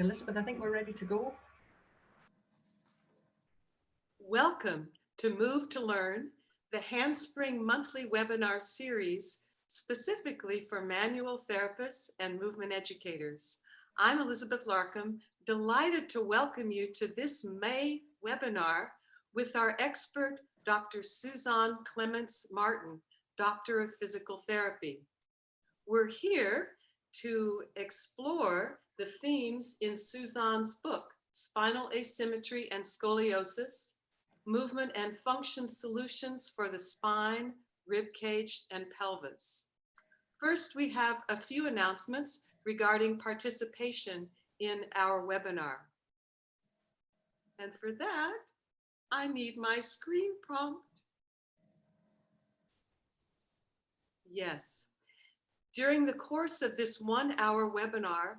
Elizabeth, I think we're ready to go. Welcome to Move to Learn, the Handspring monthly webinar series specifically for manual therapists and movement educators. I'm Elizabeth Larkham, delighted to welcome you to this May webinar with our expert, Dr. Suzanne Clements-Martin, Doctor of Physical Therapy. We're here to explore the themes in Suzanne's book, Spinal Asymmetry and Scoliosis, Movement and Function Solutions for the Spine, Rib Cage, and Pelvis. First, we have a few announcements regarding participation in our webinar. And for that, I need my screen prompt. Yes. During the course of this 1-hour webinar,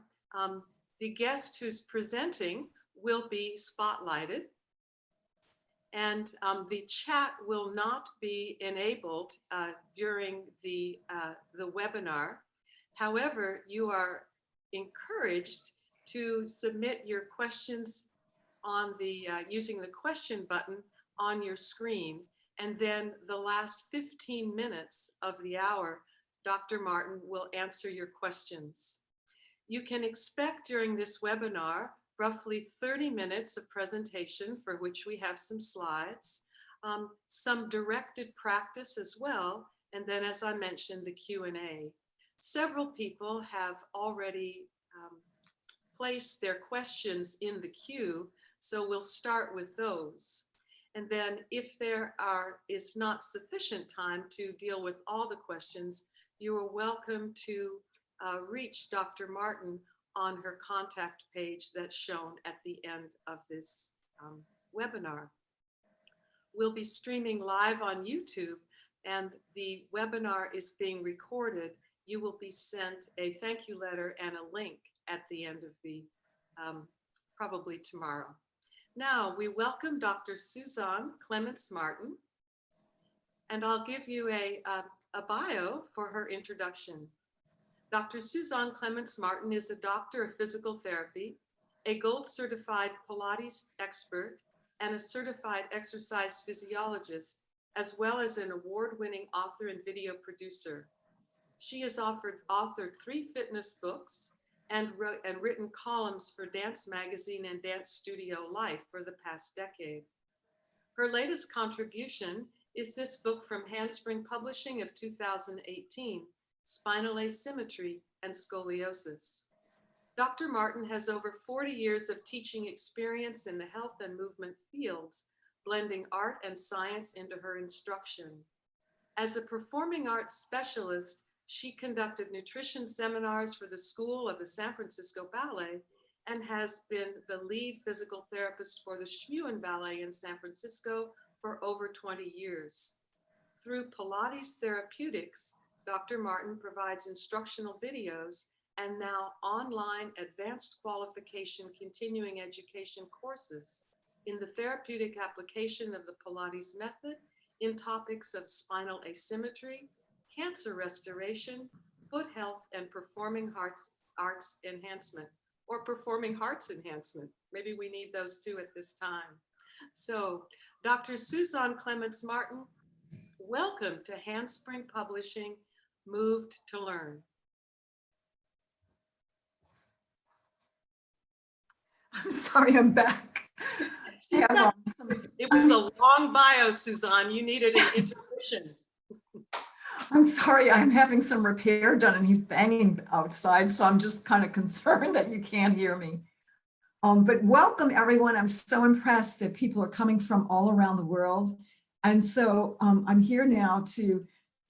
the guest who's presenting will be spotlighted, and the chat will not be enabled during the webinar. However, you are encouraged to submit your questions on the using the question button on your screen, and then the last 15 minutes of the hour, Dr. Martin will answer your questions. You can expect during this webinar roughly 30 minutes of presentation, for which we have some slides, some directed practice as well, and then, as I mentioned, the Q&A. Several people have already placed their questions in the queue, so we'll start with those. And then if there is not sufficient time to deal with all the questions, you are welcome to reach Dr. Martin on her contact page that's shown at the end of this webinar. We'll be streaming live on YouTube, and the webinar is being recorded. You will be sent a thank you letter and a link at the end of the, probably tomorrow. Now, we welcome Dr. Suzanne Clements-Martin, and I'll give you a bio for her introduction. Dr. Suzanne Clements-Martin is a doctor of physical therapy, a gold-certified Pilates expert, and a certified exercise physiologist, as well as an award-winning author and video producer. She has authored 3 fitness books and written columns for Dance Magazine and Dance Studio Life for the past decade. Her latest contribution is this book from Handspring Publishing of 2018, Spinal Asymmetry and Scoliosis. Dr. Martin has over 40 years of teaching experience in the health and movement fields, blending art and science into her instruction. As a performing arts specialist, she conducted nutrition seminars for the School of the San Francisco Ballet and has been the lead physical therapist for the Schmuin Ballet in San Francisco for over 20 years. Through Pilates Therapeutics, Dr. Martin provides instructional videos and now online advanced qualification continuing education courses in the therapeutic application of the Pilates method in topics of spinal asymmetry, cancer restoration, foot health, and performing arts enhancement, or performing hearts enhancement. Maybe we need those 2 at this time. So, Dr. Suzanne Clements-Martin, welcome to Handspring Publishing, Moved to Learn. I'm sorry, I'm back. Yeah, it was a long bio, Suzanne. You needed an intermission. I'm sorry, I'm having some repair done and he's banging outside, so I'm just kind of concerned that you can't hear me. But welcome everyone. I'm so impressed that people are coming from all around the world. And so I'm here now to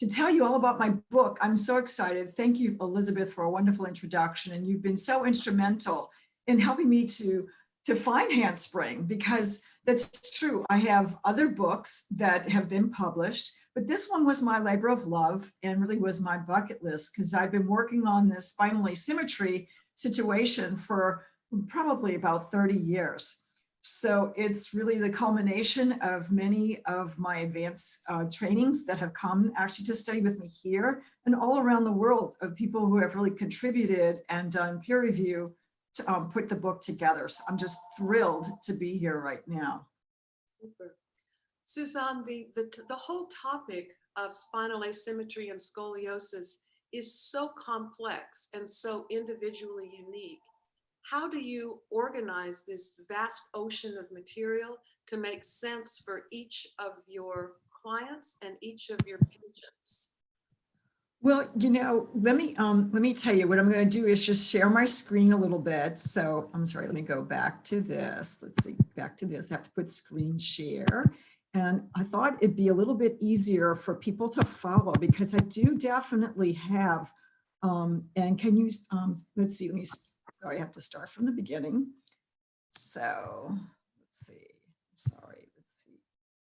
tell you all about my book. I'm so excited. Thank you, Elizabeth, for a wonderful introduction. And you've been so instrumental in helping me to find Handspring, because that's true. I have other books that have been published, but this one was my labor of love and really was my bucket list, because I've been working on this spinal asymmetry situation for probably about 30 years. So it's really the culmination of many of my advanced trainings that have come actually to study with me here and all around the world, of people who have really contributed and done peer review to put the book together. So I'm just thrilled to be here right now. Super. Suzanne, the whole topic of spinal asymmetry and scoliosis is so complex and so individually unique. How do you organize this vast ocean of material to make sense for each of your clients and each of your patients? Well, let me tell you what I'm going to do is just share my screen a little bit. So I'm sorry, let me go back to this. Let's see, back to this. I have to put screen share. And I thought it'd be a little bit easier for people to follow, because I do definitely have, and can you, let's see, sorry, I have to start from the beginning. So let's see, sorry, let's see,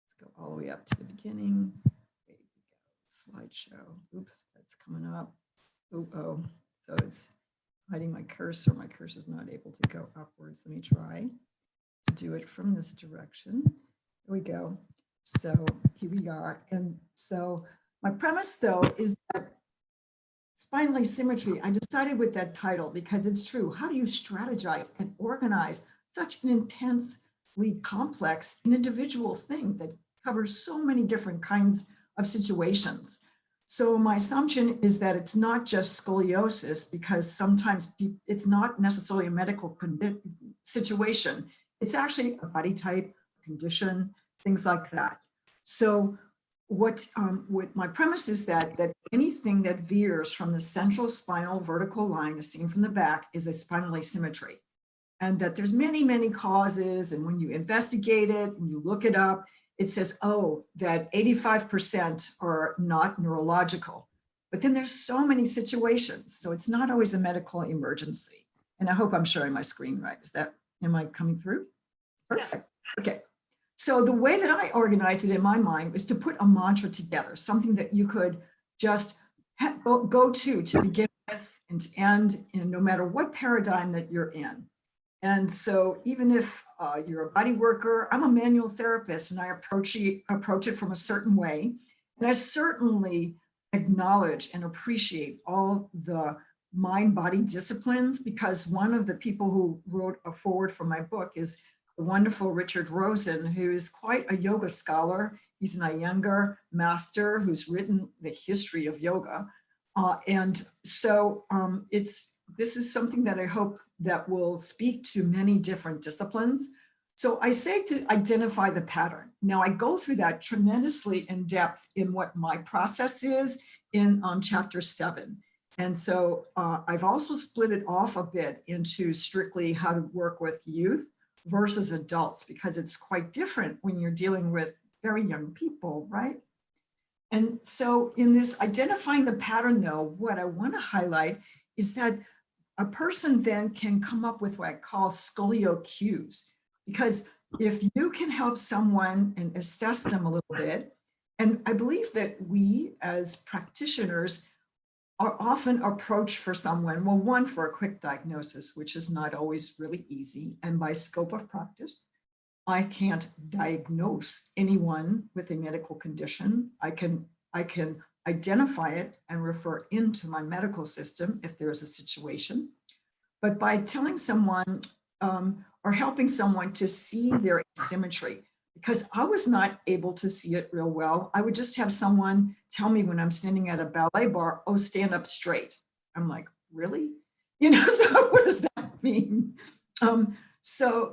let's go all the way up to the beginning. Slideshow. Oops, that's coming up. Oh, so it's hiding my cursor. My cursor is not able to go upwards. Let me try to do it from this direction. There we go. So here we are. And so my premise, though, is that spinal asymmetry, I decided with that title because it's true. How do you strategize and organize such an intensely complex and individual thing that covers so many different kinds of situations? So my assumption is that it's not just scoliosis, because sometimes it's not necessarily a medical situation. It's actually a body type, condition, things like that. So what my premise is that anything that veers from the central spinal vertical line as seen from the back is a spinal asymmetry. And that there's many, many causes. And when you investigate it and you look it up, it says, oh, that 85% are not neurological. But then there's so many situations. So it's not always a medical emergency. And I hope I'm showing my screen right. Am I coming through? Perfect. Yes. Okay. So the way that I organized it in my mind was to put a mantra together, something that you could just go to begin with and to end, and no matter what paradigm that you're in. And so even if you're a body worker, I'm a manual therapist, and I approach it from a certain way. And I certainly acknowledge and appreciate all the mind-body disciplines, because one of the people who wrote a foreword for my book is the wonderful Richard Rosen, who is quite a yoga scholar. He's an Iyengar master who's written the history of yoga. And so this is something that I hope that will speak to many different disciplines. So I say to identify the pattern. Now I go through that tremendously in depth in what my process is in chapter 7. And so I've also split it off a bit into strictly how to work with youth versus adults, because it's quite different when you're dealing with very young people, right? And so in this identifying the pattern, though, what I want to highlight is that a person then can come up with what I call scolio cues, because if you can help someone and assess them a little bit, and I believe that we as practitioners are often approached for someone, well, one, for a quick diagnosis, which is not always really easy, and by scope of practice, I can't diagnose anyone with a medical condition. I can identify it and refer into my medical system if there's a situation. But by telling someone or helping someone to see their asymmetry, because I was not able to see it real well, I would just have someone tell me when I'm standing at a ballet bar, oh, stand up straight. I'm like, really? So what does that mean? So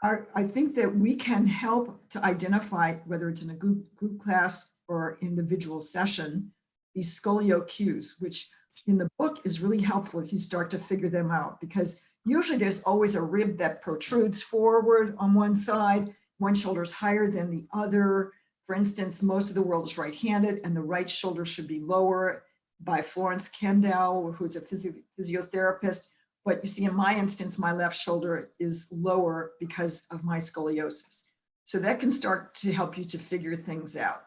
I think that we can help to identify, whether it's in a group class or individual session, these scolio cues, which in the book is really helpful if you start to figure them out, because usually there's always a rib that protrudes forward on one side, one shoulder's higher than the other. For instance, most of the world is right-handed, and the right shoulder should be lower by Florence Kendall, who's a physiotherapist. But you see, in my instance, my left shoulder is lower because of my scoliosis. So that can start to help you to figure things out.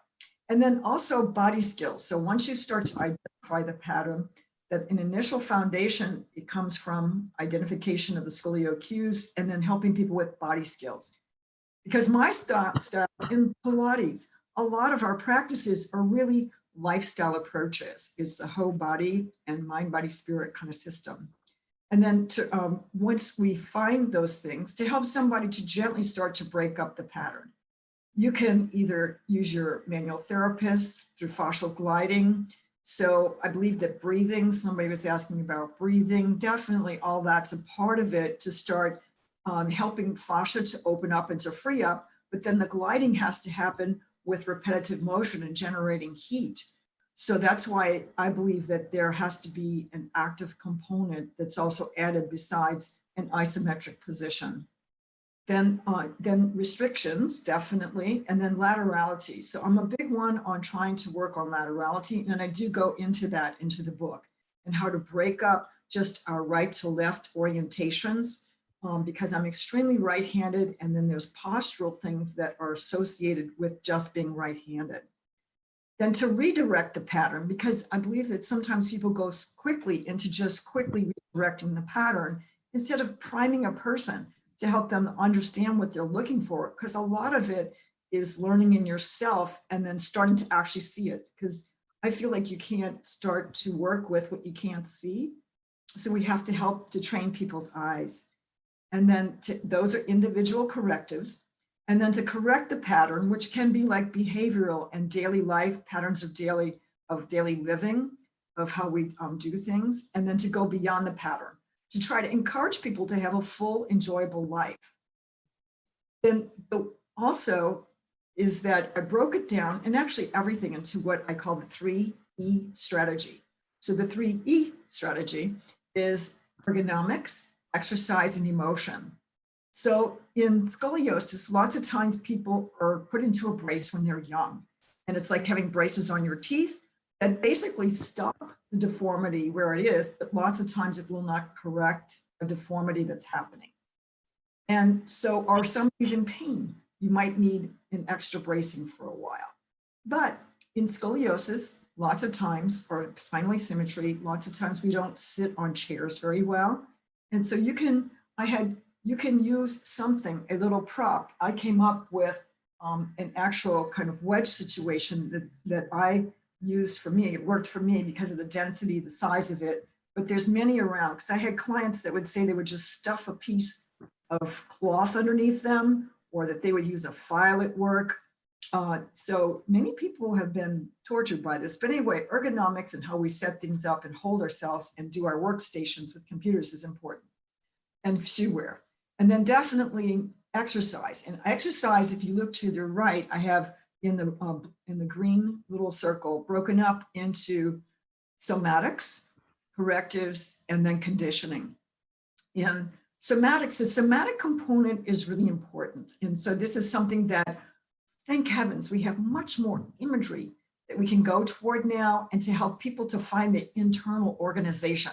And then also body skills. So once you start to identify the pattern, that an initial foundation, it comes from identification of the scolio cues and then helping people with body skills. Because my style in Pilates, a lot of our practices are really lifestyle approaches. It's the whole body and mind, body, spirit kind of system. And then to, once we find those things, to help somebody to gently start to break up the pattern. You can either use your manual therapist through fascial gliding. So I believe that breathing, somebody was asking about breathing, definitely all that's a part of it to start helping fascia to open up and to free up. But then the gliding has to happen with repetitive motion and generating heat. So that's why I believe that there has to be an active component that's also added besides an isometric position. Then restrictions, definitely, and then laterality. So I'm a big one on trying to work on laterality, and I do go into that into the book and how to break up just our right to left orientations because I'm extremely right-handed, and then there's postural things that are associated with just being right-handed. Then to redirect the pattern, because I believe that sometimes people go quickly into just quickly redirecting the pattern instead of priming a person to help them understand what they're looking for, because a lot of it is learning in yourself and then starting to actually see it, because I feel like you can't start to work with what you can't see. So we have to help to train people's eyes. And then those are individual correctives. And then to correct the pattern, which can be like behavioral and daily life patterns of daily living, of how we do things, and then to go beyond the pattern, to try to encourage people to have a full, enjoyable life. Then also is that I broke it down and actually everything into what I call the 3E strategy. So the 3E strategy is ergonomics, exercise, and emotion. So in scoliosis, lots of times people are put into a brace when they're young, and it's like having braces on your teeth that basically stop the deformity where it is, but lots of times it will not correct a deformity that's happening. And so are somebody's in pain, you might need an extra bracing for a while. But in scoliosis, lots of times, or spinal asymmetry, lots of times we don't sit on chairs very well. And so you can use something, a little prop. I came up with an actual kind of wedge situation that I used for me. It worked for me because of the density, the size of it, but there's many around, because I had clients that would say they would just stuff a piece of cloth underneath them, or that they would use a file at work. So many people have been tortured by this. But anyway, ergonomics and how we set things up and hold ourselves and do our workstations with computers is important. And shoe wear. And then definitely exercise. And exercise, if you look to the right, I have in the green little circle broken up into somatics, correctives, and then conditioning. In somatics, the somatic component is really important. And so this is something that, thank heavens, we have much more imagery that we can go toward now, and to help people to find the internal organization.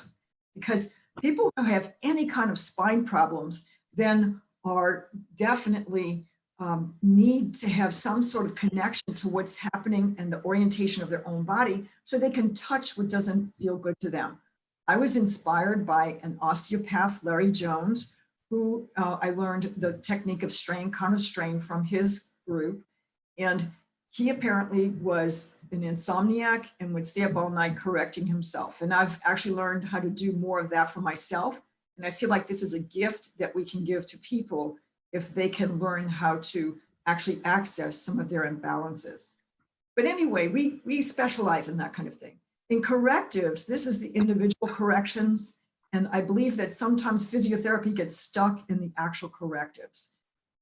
Because people who have any kind of spine problems then are definitely need to have some sort of connection to what's happening and the orientation of their own body, so they can touch what doesn't feel good to them. I was inspired by an osteopath, Larry Jones, who I learned the technique of strain, counter strain from his group. And he apparently was an insomniac and would stay up all night correcting himself. And I've actually learned how to do more of that for myself. And I feel like this is a gift that we can give to people if they can learn how to actually access some of their imbalances. But anyway, we specialize in that kind of thing. In correctives, this is the individual corrections. And I believe that sometimes physiotherapy gets stuck in the actual correctives.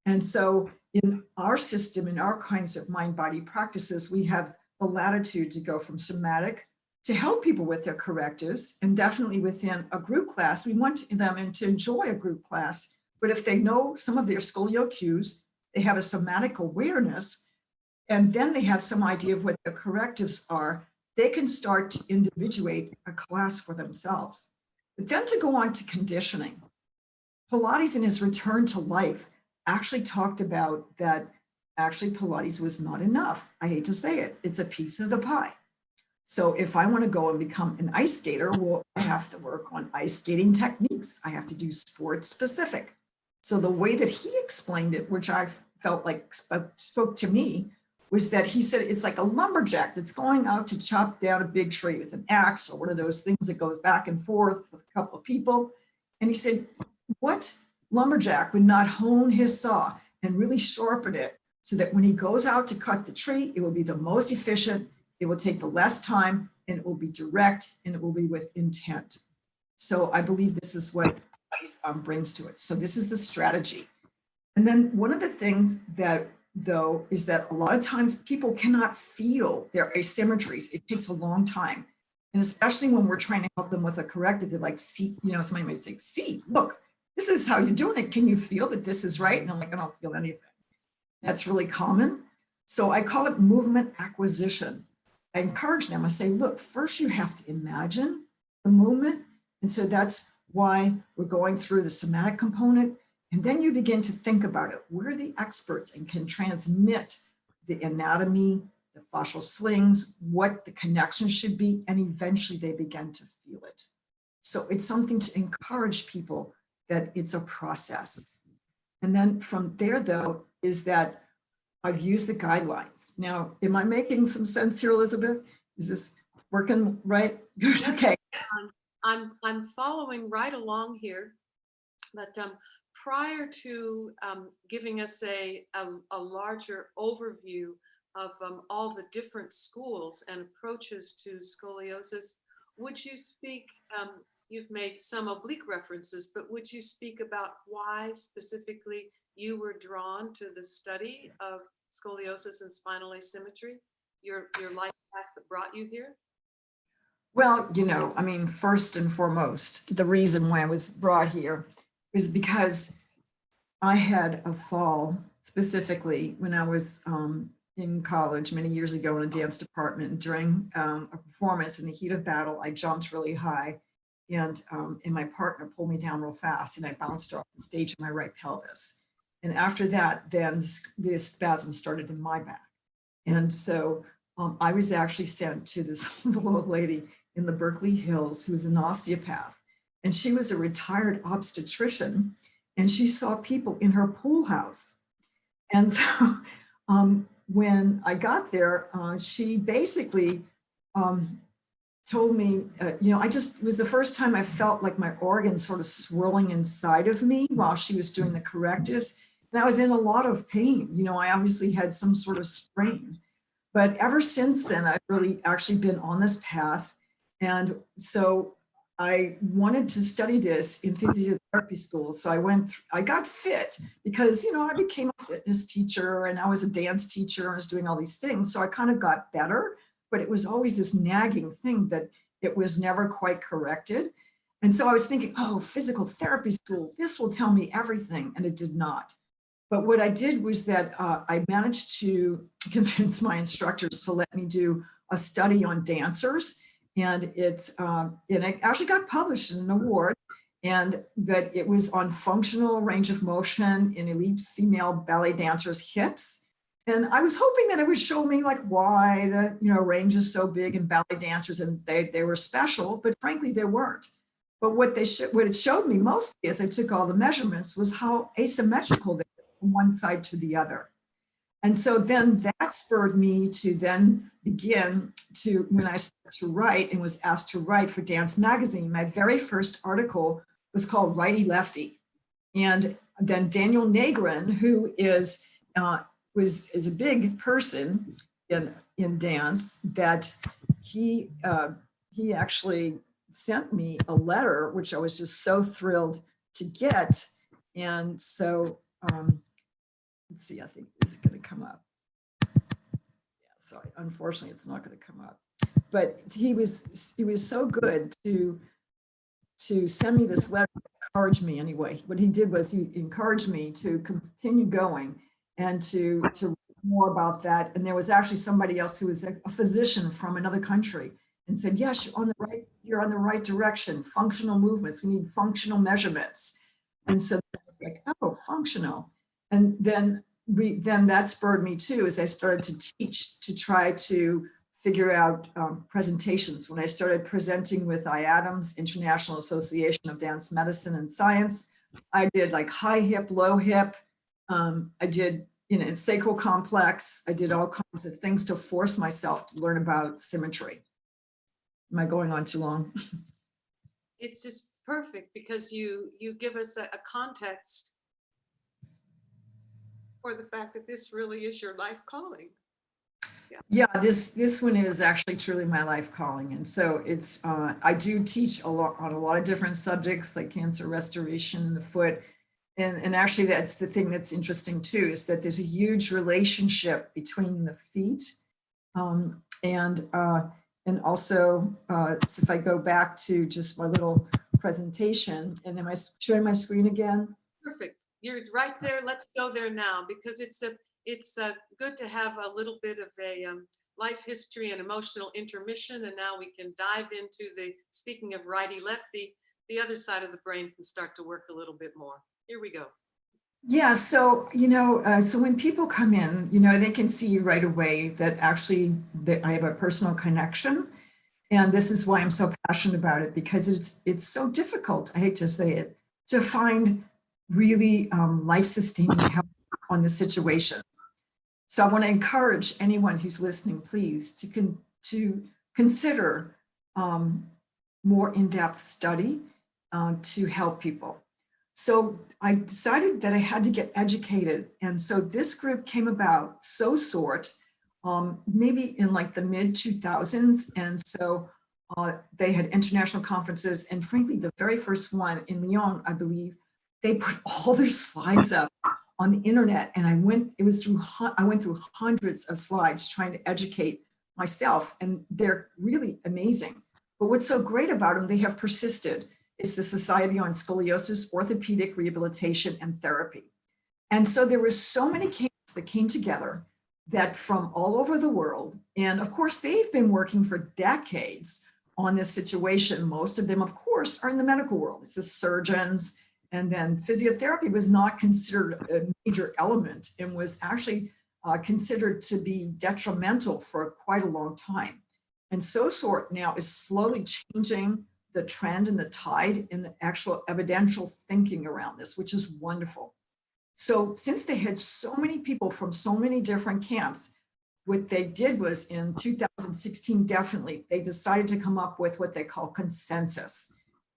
And so in our system, in our kinds of mind-body practices, we have the latitude to go from somatic to help people with their correctives. And definitely within a group class, we want them to enjoy a group class. But if they know some of their scolio cues, they have a somatic awareness, and then they have some idea of what their correctives are, they can start to individuate a class for themselves. But then to go on to conditioning. Pilates in his return to life actually talked about that actually Pilates was not enough. I hate to say it, it's a piece of the pie. So if I want to go and become an ice skater, well, I have to work on ice skating techniques. I have to do sport specific. So the way that he explained it, which I felt like spoke to me, was that he said it's like a lumberjack that's going out to chop down a big tree with an axe or one of those things that goes back and forth with a couple of people. And he said, what lumberjack would not hone his saw and really sharpen it so that when he goes out to cut the tree, it will be the most efficient, it will take the less time, and it will be direct, and it will be with intent. So I believe this is what ice brings to it. So this is the strategy. And then one of the things that, though, is that a lot of times people cannot feel their asymmetries. It takes a long time. And especially when we're trying to help them with a corrective, they're like, see, you know, somebody might say, see, look, this is how you're doing it. Can you feel that this is right? And I'm like, I don't feel anything. That's really common. So I call it movement acquisition. I encourage them. I say, look, first you have to imagine the movement. And so that's why we're going through the somatic component. And then you begin to think about it. We're the experts and can transmit the anatomy, the fascial slings, what the connection should be, and eventually they begin to feel it. So it's something to encourage people that it's a process. And then from there, though, is that I've used the guidelines. Now, am I making some sense here, Elizabeth? Is this working right? Good, okay. I'm following right along here, but prior to giving us a larger overview of all the different schools and approaches to scoliosis, would you speak, you've made some oblique references, but would you speak about why specifically you were drawn to the study of scoliosis and spinal asymmetry, your life path that brought you here? Well, you know, I mean, first and foremost, the reason why I was brought here is because I had a fall specifically when I was in college many years ago in a dance department. During a performance in the heat of battle, I jumped really high and my partner pulled me down real fast and I bounced off the stage of my right pelvis. And after that, then the spasm started in my back. And so I was actually sent to this little old lady in the Berkeley Hills who's an osteopath. And she was a retired obstetrician and she saw people in her pool house. And so when I got there, she basically told me, you know, it was the first time I felt like my organs sort of swirling inside of me while she was doing the correctives. And I was in a lot of pain. You know, I obviously had some sort of sprain. But ever since then, I've really actually been on this path. And so I wanted to study this in physiotherapy school. So I got fit because, you know, I became a fitness teacher and I was a dance teacher and I was doing all these things. So I kind of got better, but it was always this nagging thing that it was never quite corrected. And so I was thinking, oh, physical therapy school, this will tell me everything. And it did not. But what I did was that I managed to convince my instructors to let me do a study on dancers. And it actually got published in an award, but it was on functional range of motion in elite female ballet dancers' hips. And I was hoping that it would show me like why the range is so big in ballet dancers and they were special, but frankly they weren't. But what it showed me mostly as I took all the measurements was how asymmetrical they were from one side to the other. And so then that spurred me to then begin to, when I started to write and was asked to write for Dance Magazine, my very first article was called Righty Lefty. And then Daniel Nagrin, who is a big person in dance, that he actually sent me a letter, which I was just so thrilled to get. And so, let's see, I think this is going to come up. Yeah, sorry, unfortunately, it's not going to come up. But he was so good to send me this letter, encourage me anyway. What he did was he encouraged me to continue going and to read more about that. And there was actually somebody else who was a physician from another country and said, yes, you're on the right direction. Functional movements, we need functional measurements. And so I was like, oh, functional. And then that spurred me too, as I started to teach, to try to figure out presentations. When I started presenting with IADMS, International Association of Dance Medicine and Science, I did like high hip, low hip. I did, sacral complex. I did all kinds of things to force myself to learn about symmetry. Am I going on too long? It's just perfect because you give us a context for the fact that this really is your life calling. Yeah, this one is actually truly my life calling. And so it's, I do teach a lot on a lot of different subjects like cancer restoration in the foot. And actually that's the thing that's interesting too, is that there's a huge relationship between the feet and also, so if I go back to just my little presentation, and am I showing my screen again? Perfect. You're right there. Let's go there now because it's good to have a little bit of a life history and emotional intermission. And now we can dive into speaking of righty lefty, the other side of the brain can start to work a little bit more. Here we go. Yeah, so, so when people come in, they can see right away that actually that I have a personal connection. And this is why I'm so passionate about it, because it's so difficult, I hate to say it, to find really life-sustaining help on the situation. So I want to encourage anyone who's listening, please, to consider more in-depth study to help people. So I decided that I had to get educated. And so this group came about maybe in like the mid 2000s. And so they had international conferences. And frankly, the very first one in Lyon, I believe, they put all their slides up on the internet. And I went through hundreds of slides trying to educate myself. And they're really amazing. But what's so great about them, they have persisted. It's the Society on Scoliosis, Orthopedic Rehabilitation and Therapy. And so there were so many camps that came together that from all over the world, and of course, they've been working for decades on this situation. Most of them, of course, are in the medical world. It's the surgeons, and then physiotherapy was not considered a major element and was actually considered to be detrimental for quite a long time. And SOSORT now is slowly changing the trend and the tide in the actual evidential thinking around this, which is wonderful. So since they had so many people from so many different camps, what they did was in 2016, definitely, they decided to come up with what they call consensus.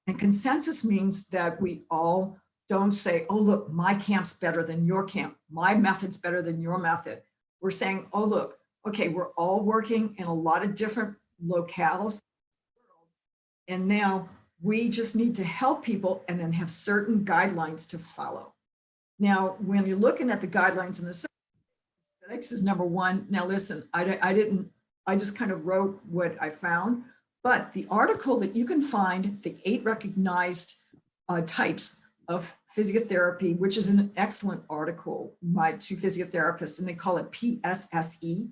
And consensus means that we all don't say, oh, look, my camp's better than your camp. My method's better than your method. We're saying, oh, look, okay, we're all working in a lot of different locales. And now we just need to help people and then have certain guidelines to follow. Now, when you're looking at the guidelines in the aesthetics is number one. Now, listen, I just kind of wrote what I found, but the article that you can find, the 8 recognized types of physiotherapy, which is an excellent article by 2 physiotherapists, and they call it PSSE,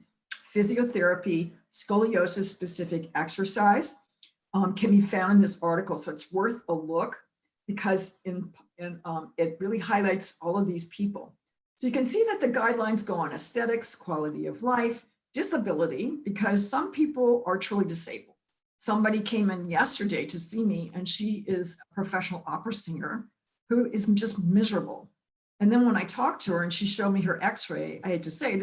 Physiotherapy Scoliosis Specific Exercise. Can be found in this article. So it's worth a look because it really highlights all of these people. So you can see that the guidelines go on aesthetics, quality of life, disability, because some people are truly disabled. Somebody came in yesterday to see me and she is a professional opera singer who is just miserable. And then when I talked to her and she showed me her x-ray, I hate to say,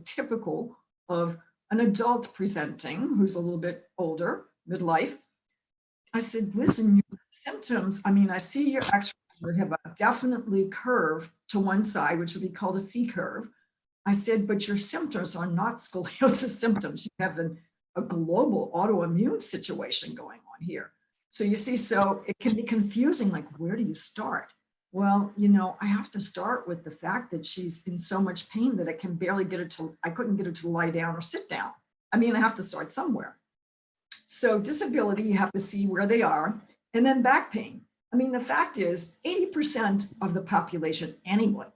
typical of an adult presenting who's a little bit older, midlife. I said, listen, your symptoms, I see your x-ray, you have a definitely curve to one side, which would be called a C curve. I said, but your symptoms are not scoliosis symptoms. You have a global autoimmune situation going on here. So you see, so it can be confusing, like, where do you start? Well, I have to start with the fact that she's in so much pain that I couldn't get her to lie down or sit down. I have to start somewhere. So disability, you have to see where they are. And then back pain. The fact is 80% of the population anyway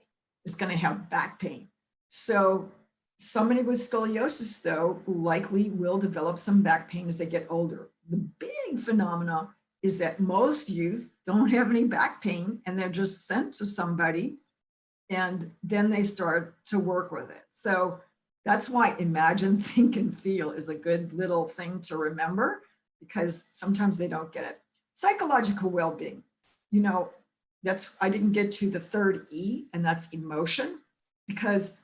is going to have back pain. So somebody with scoliosis, though, likely will develop some back pain as they get older. The big phenomena is that most youth don't have any back pain and they're just sent to somebody and then they start to work with it. So That's why imagine, think, and feel is a good little thing to remember, because sometimes they don't get it. Psychological well-being, you know, I didn't get to the third E, and that's emotion, because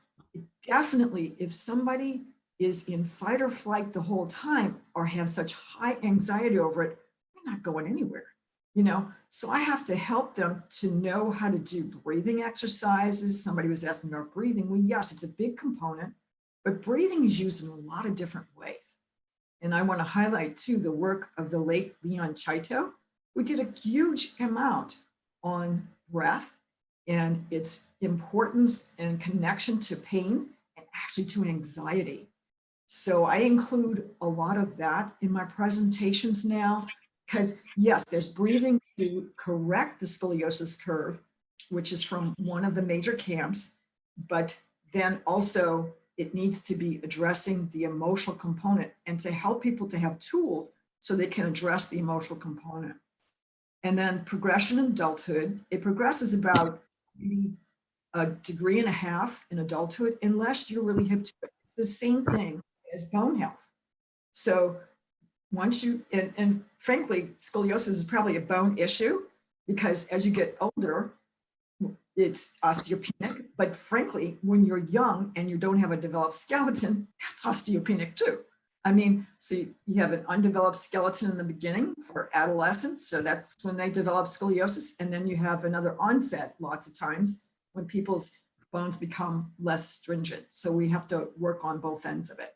definitely if somebody is in fight or flight the whole time or have such high anxiety over it, they're not going anywhere, you know? So I have to help them to know how to do breathing exercises. Somebody was asking about breathing. Well, yes, it's a big component, but breathing is used in a lot of different ways. And I want to highlight too the work of the late Leon Chaito, who did a huge amount on breath and its importance and connection to pain and actually to anxiety. So I include a lot of that in my presentations now, because yes, there's breathing to correct the scoliosis curve, which is from one of the major camps, but then also it needs to be addressing the emotional component and to help people to have tools so they can address the emotional component. And then progression in adulthood, it progresses about maybe 1.5 degrees in adulthood, unless you're really hip to it. It's the same thing as bone health. So once you, and frankly, scoliosis is probably a bone issue, because as you get older, it's osteopenic, but frankly, when you're young and you don't have a developed skeleton, that's osteopenic too. I mean, so you have an undeveloped skeleton in the beginning for adolescents, so that's when they develop scoliosis, and then you have another onset lots of times when people's bones become less stringent. So we have to work on both ends of it.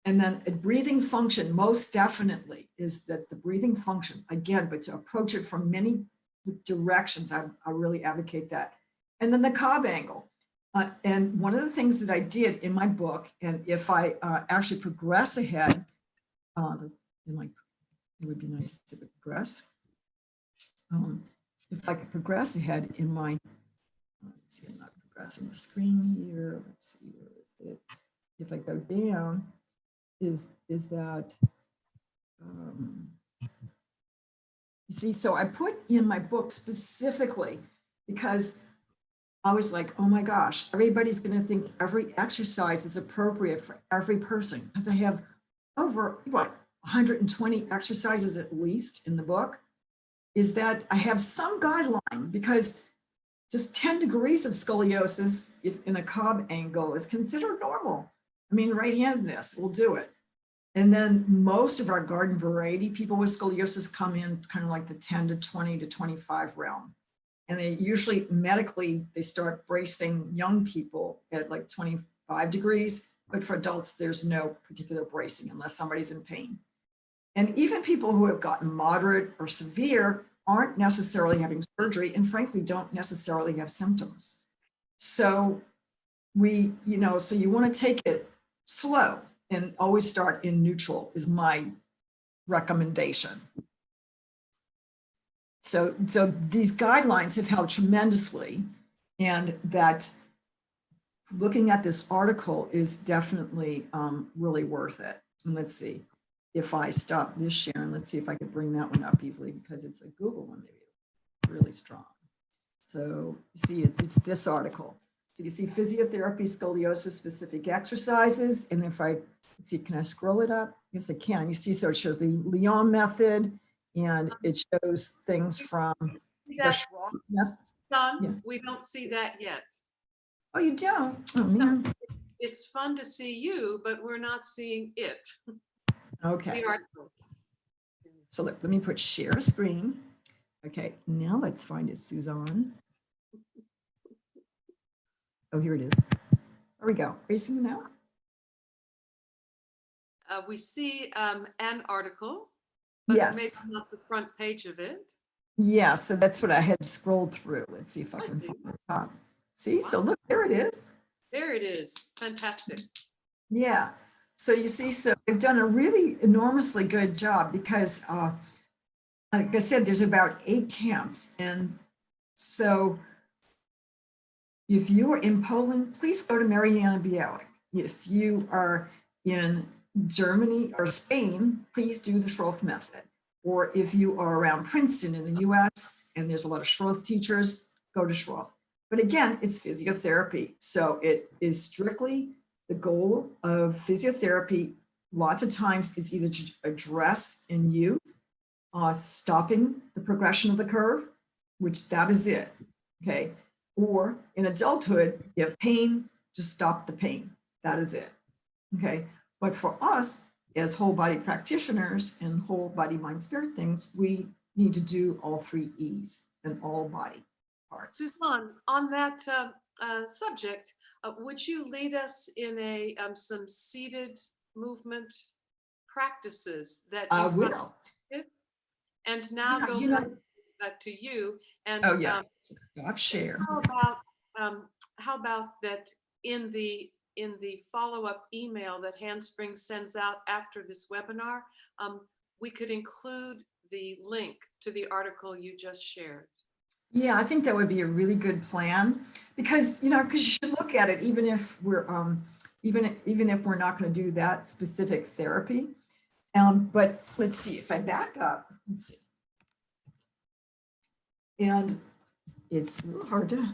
And then a breathing function, most definitely, is that the breathing function, again, but to approach it from many directions, I really advocate that. And then the Cobb angle. And one of the things that I did in my book, and if I actually progress ahead, it would be nice to progress. If I could progress ahead in my, let's see, I'm not progressing the screen here. Let's see, where is it? If I go down, is that, you see, so I put in my book specifically because I was like, oh my gosh, everybody's going to think every exercise is appropriate for every person, because I have over, 120 exercises at least in the book, is that I have some guideline, because just 10 degrees of scoliosis, if in a Cobb angle, is considered normal. I mean, right-handedness will do it. And then most of our garden variety people with scoliosis come in kind of like the 10 to 20 to 25 realm. And they usually medically, they start bracing young people at like 25 degrees, but for adults, there's no particular bracing unless somebody's in pain. And even people who have gotten moderate or severe aren't necessarily having surgery, and frankly, don't necessarily have symptoms. So so you want to take it slow and always start in neutral is my recommendation. So these guidelines have helped tremendously, and that looking at this article is definitely really worth it. And let's see if I stop this sharing. Let's see if I could bring that one up easily, because it's a Google one, maybe really strong. So see, it's this article. So you see physiotherapy, scoliosis specific exercises. And if let's see, can I scroll it up? Yes, I can. You see, so it shows the Lyon method, and it shows things from the Schroth method. Don, Yeah. we don't see that yet. Oh, you don't? Oh, man. It's fun to see you, but we're not seeing it. Okay. The articles. So let me put share screen. Okay, now let's find it, Suzanne. Oh, here it is. There we go. Are you seeing now? We see an article, but Yes. maybe not the front page of it. Yeah, so that's what I had scrolled through. Let's see if I can find the top. See, Wow. so look, there it is. There it is. Fantastic. Yeah, so you see, so they've done a really enormously good job, because like I said, there's about 8 camps. And so if you are in Poland, please go to Mariana Bialik. If you are in Germany or Spain, please do the Schroth method. Or if you are around Princeton in the US and there's a lot of Schroth teachers, go to Schroth. But again, it's physiotherapy. So it is strictly the goal of physiotherapy lots of times is either to address in youth, stopping the progression of the curve, which that is it, okay? Or in adulthood, you have pain, just stop the pain. That is it, okay? But for us, as whole body practitioners and whole body, mind, spirit things, we need to do all 3 E's in all body parts. Suzanne, on that subject, would you lead us in a some seated movement practices that you I find will. good? And now Yeah, go you know, back to you. And oh yeah, stop share. how about that in the follow-up email that Handspring sends out after this webinar, we could include the link to the article you just shared. Yeah, I think that would be a really good plan because, you know, because you should look at it, even if we're, even if we're not going to do that specific therapy. But let's see if I back up, let's see. And it's a little hard to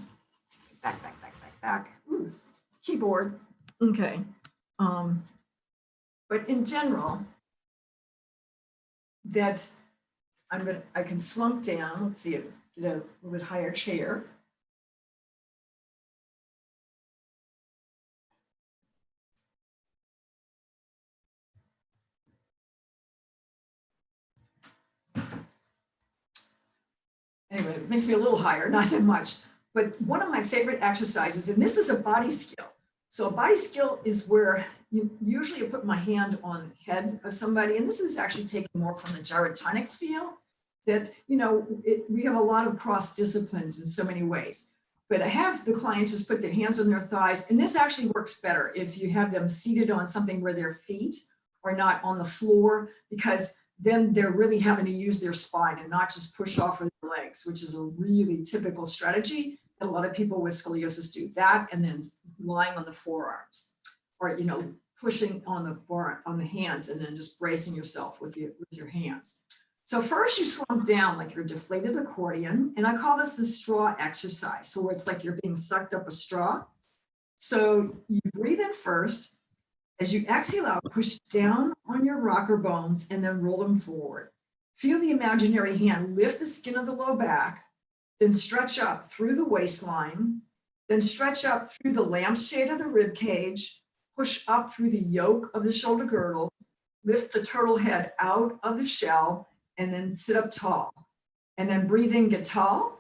back. Ooh, keyboard. Okay. But in general, that I can slump down. Let's see, get a little bit higher chair. Anyway, it makes me a little higher, not that much. But one of my favorite exercises, and this is a body skill. So a body skill is where you usually put my hand on the head of somebody, and this is actually taken more from the gyrotonics field, that, you know, we have a lot of cross disciplines in so many ways. But I have the clients just put their hands on their thighs, and this actually works better if you have them seated on something where their feet are not on the floor, because then they're really having to use their spine and not just push off with their legs, which is a really typical strategy that a lot of people with scoliosis do. That and then lying on the forearms, or, you know, pushing on the hands and then just bracing yourself with your hands. So first you slump down like you're a deflated accordion, and I call this the straw exercise. So it's like you're being sucked up a straw. So you breathe in first. As you exhale out, push down on your rocker bones and then roll them forward. Feel the imaginary hand lift the skin of the low back, then stretch up through the waistline, then stretch up through the lampshade of the rib cage, push up through the yoke of the shoulder girdle, lift the turtle head out of the shell, and then sit up tall. And then breathe in, get tall.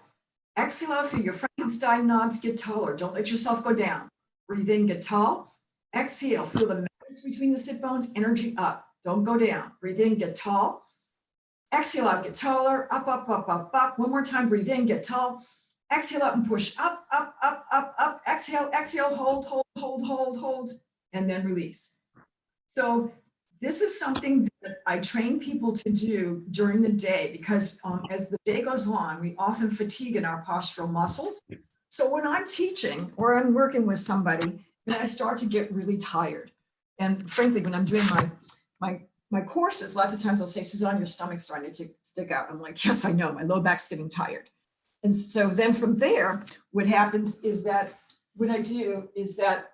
Exhale out through your Frankenstein knobs, get taller. Don't let yourself go down. Breathe in, get tall. Exhale, feel the magnets between the sit bones, energy up. Don't go down. Breathe in, get tall. Exhale out, get taller. Up, up, up, up, up. One more time, breathe in, get tall. Exhale up and push up, up, up, up, up. Exhale, exhale, hold, hold, hold, hold, hold, and then release. So this is something that I train people to do during the day because as the day goes on, we often fatigue in our postural muscles. So when I'm teaching or I'm working with somebody, and I start to get really tired. And frankly, when I'm doing my courses, lots of times I'll say, Suzanne, your stomach's starting to stick out. I'm like, yes, I know, my low back's getting tired. And so then from there, what happens is that what I do is that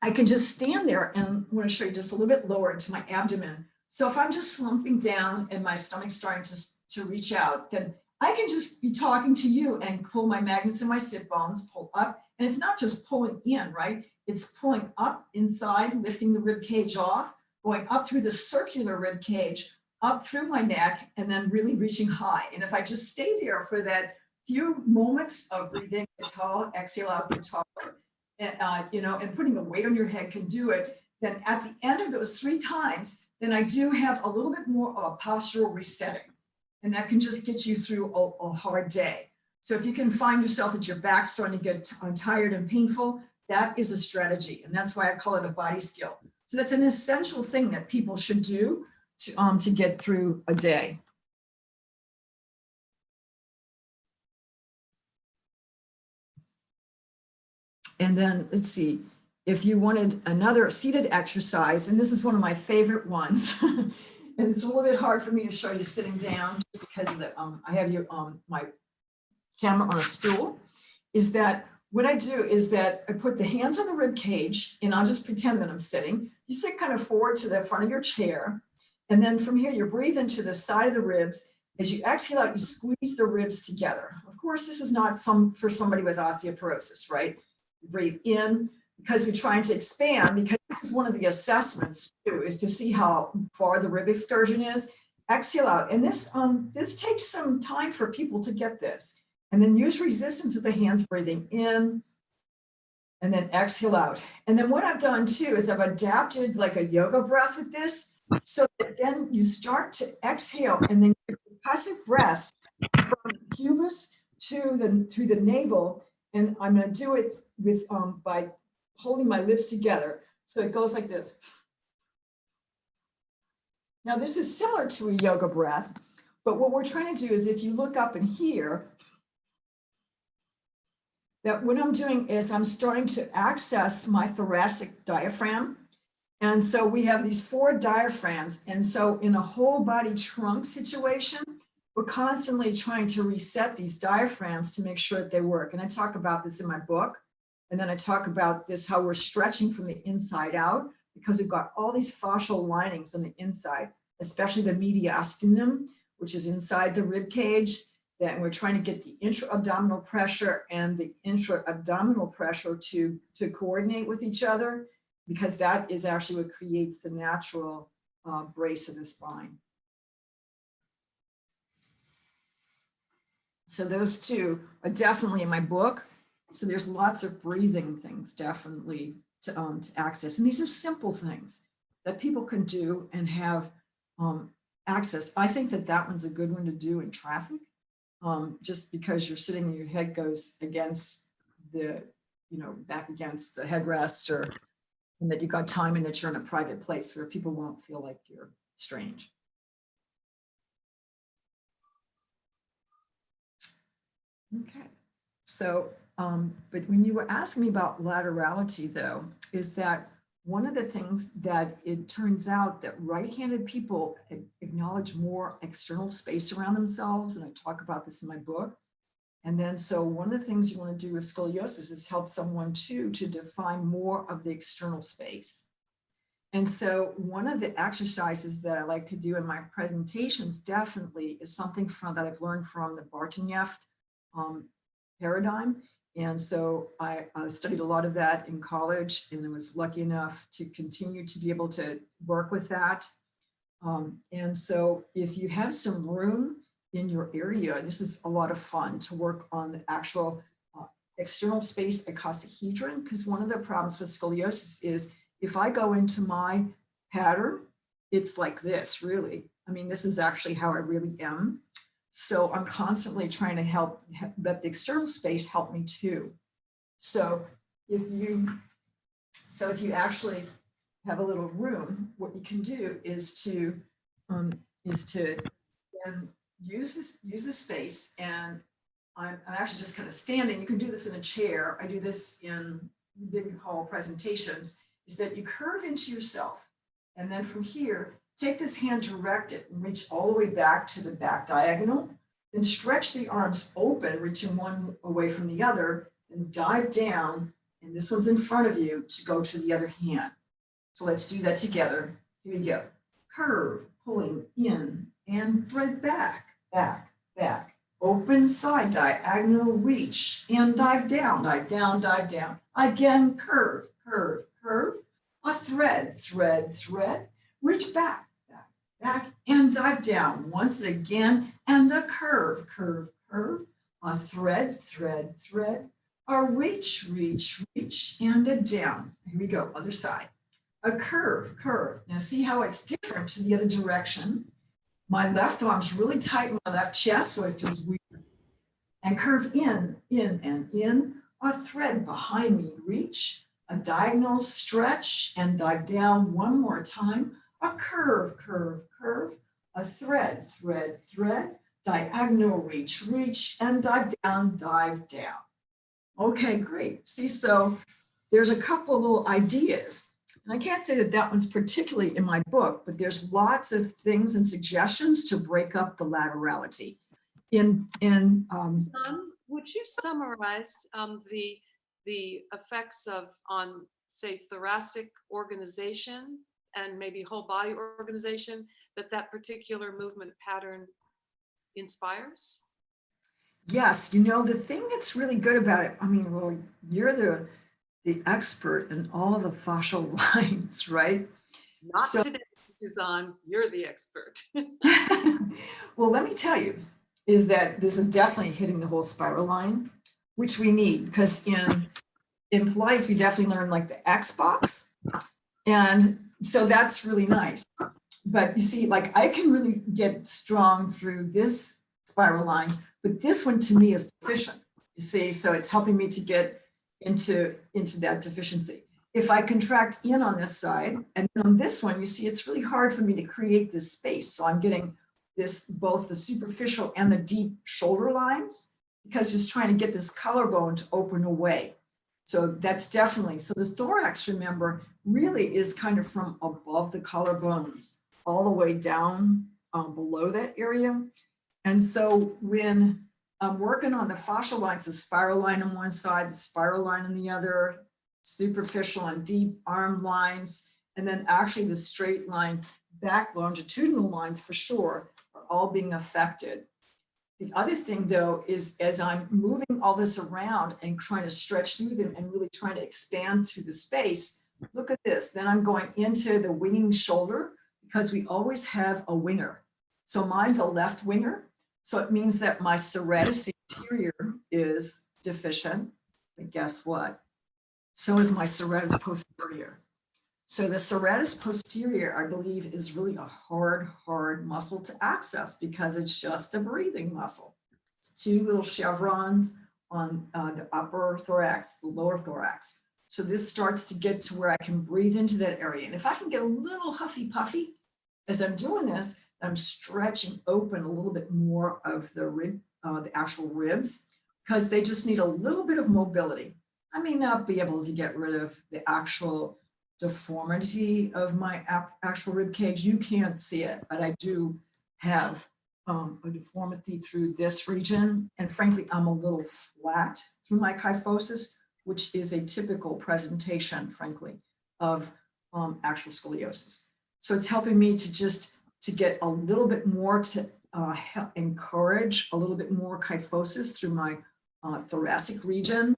I can just stand there, and I want to show you just a little bit lower into my abdomen. So if I'm just slumping down and my stomach's starting to reach out, then I can just be talking to you and pull my magnets and my sit bones, pull up. And it's not just pulling in, right? It's pulling up inside, lifting the rib cage off, going up through the circular rib cage, up through my neck, and then really reaching high. And if I just stay there for that few moments of breathing, get tall, exhale out, get taller, and, you know, and putting a weight on your head can do it, then at the end of those 3 times, then I do have a little bit more of a postural resetting. And that can just get you through a hard day. So if you can find yourself that your back's starting to get tired and painful, that is a strategy. And that's why I call it a body skill. So that's an essential thing that people should do to get through a day. And then let's see, if you wanted another seated exercise, and this is one of my favorite ones, and it's a little bit hard for me to show you sitting down just because of the, I have you my camera on a stool, is that what I do is that I put the hands on the rib cage, and I'll just pretend that I'm sitting. You sit kind of forward to the front of your chair. And then from here, you breathe into the side of the ribs. As you exhale out, you squeeze the ribs together. Of course, this is not for somebody with osteoporosis, right? You breathe in because we're trying to expand, because this is one of the assessments too, is to see how far the rib excursion is. Exhale out. And this takes some time for people to get this. And then use resistance of the hands, breathing in and then exhale out. And then what I've done too is I've adapted like a yoga breath with this, so that then you start to exhale and then percussive breaths from the pubis through the navel. And I'm going to do it with by holding my lips together. So it goes like this. Now this is similar to a yoga breath, but what we're trying to do is, if you look up in here, that what I'm doing is I'm starting to access my thoracic diaphragm. And so we have these 4 diaphragms. And so in a whole body trunk situation, we're constantly trying to reset these diaphragms to make sure that they work. And I talk about this in my book. And then I talk about this, how we're stretching from the inside out, because we've got all these fascial linings on the inside, especially the mediastinum, which is inside the rib cage. That we're trying to get the intra-abdominal pressure and the intra-abdominal pressure to coordinate with each other, because that is actually what creates the natural brace of the spine. So those 2 are definitely in my book. So there's lots of breathing things definitely to access. And these are simple things that people can do and have access. I think that one's a good one to do in traffic. Just because you're sitting and your head goes against the, back against the headrest, and that you got time and that you're in a private place where people won't feel like you're strange. Okay, so, but when you were asking me about laterality though, is that one of the things that it turns out that right-handed people acknowledge more external space around themselves, and I talk about this in my book. And then so one of the things you want to do with scoliosis is help someone too to define more of the external space. And so one of the exercises that I like to do in my presentations definitely is something that I've learned from the Bartonieff paradigm. And so I studied a lot of that in college, and I was lucky enough to continue to be able to work with that. And so if you have some room in your area, this is a lot of fun to work on the actual external space icosahedron, because one of the problems with scoliosis is if I go into my pattern, it's like this, really. I mean, this is actually how I really am. So I'm constantly trying to let the external space help me too. So if you actually have a little room, what you can do is to then use this space. And I'm actually just kind of standing. You can do this in a chair. I do this in big hall presentations, is that you curve into yourself. And then from here, take this hand, direct it, and reach all the way back to the back diagonal. Then stretch the arms open, reaching one away from the other, and dive down. And this one's in front of you to go to the other hand. So let's do that together. Here we go. Curve, pulling in, and thread back, back, back. Open side, diagonal reach, and dive down, dive down, dive down. Again, curve, curve, curve. A thread, thread, thread. Reach back, back, back, and dive down. Once again, and a curve, curve, curve. A thread, thread, thread. A reach, reach, reach, and a down. Here we go, other side. A curve, curve. Now see how it's different to the other direction. My left arm's really tight in my left chest, so it feels weird. And curve in, and in. A thread behind me, reach. A diagonal stretch, and dive down one more time. A curve, curve, curve. A thread, thread, thread. Diagonal reach, reach, and dive down, dive down. Okay, great. See, so there's a couple of little ideas. And I can't say that one's particularly in my book, but there's lots of things and suggestions to break up the laterality. Son, would you summarize the the effects on, say, thoracic organization and maybe whole body organization that particular movement pattern inspires? Yes, you know, the thing that's really good about it, I mean, well, you're the expert in all the fascial lines, right? Not So, today, Suzanne, you're the expert. well, let me tell you, is that this is definitely hitting the whole spiral line, which we need, because in Pilates, we definitely learn like the X box. And so that's really nice. But you see, like I can really get strong through this spiral line, but this one to me is deficient, you see, so it's helping me to get into that deficiency. If I contract in on this side, and then on this one, you see, it's really hard for me to create this space. So I'm getting this, both the superficial and the deep shoulder lines, because just trying to get this collarbone to open away. So that's definitely, so the thorax, remember, really is kind of from above the collarbones all the way down below that area. And so when I'm working on the fascial lines, the spiral line on one side, the spiral line on the other, superficial and deep arm lines, and then actually the straight line back longitudinal lines for sure are all being affected. The other thing though is as I'm moving all this around and trying to stretch through them and really trying to expand to the space, look at this, then I'm going into the winging shoulder because we always have a winger. So mine's a left winger. So it means that my serratus anterior is deficient, but guess what? So is my serratus posterior. So the serratus posterior, I believe, is really a hard muscle to access because it's just a breathing muscle. It's two little chevrons on the upper thorax, the lower thorax. So this starts to get to where I can breathe into that area. And if I can get a little huffy puffy as I'm doing this, I'm stretching open a little bit more of the rib, the actual ribs, because they just need a little bit of mobility. I may not be able to get rid of the actual deformity of my actual rib cage. You can't see it, but I do have a deformity through this region. And frankly, I'm a little flat through my kyphosis, which is a typical presentation, frankly, of actual scoliosis. So it's helping me to get a little bit more to encourage a little bit more kyphosis through my thoracic region.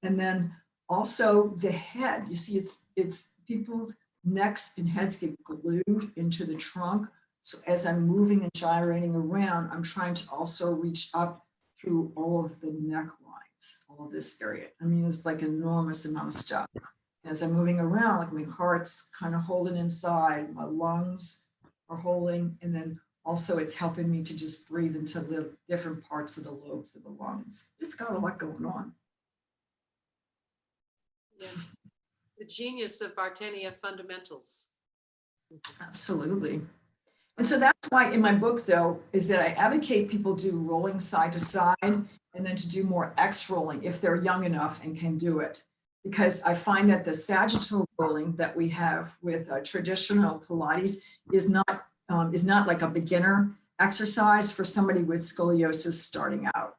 And then also the head, you see, it's people's necks and heads get glued into the trunk. So as I'm moving and gyrating around, I'm trying to also reach up through all of the neck lines, all of this area. I mean, it's like an enormous amount of stuff. As I'm moving around, like my heart's kind of holding inside, my lungs are holding, and then also it's helping me to just breathe into the different parts of the lobes of the lungs. It's got a lot going on. Yes, the genius of Bartenia fundamentals. Absolutely. And so that's why in my book, though, is that I advocate people do rolling side to side and then to do more X rolling if they're young enough and can do it. Because I find that the sagittal rolling that we have with traditional Pilates is not like a beginner exercise for somebody with scoliosis starting out.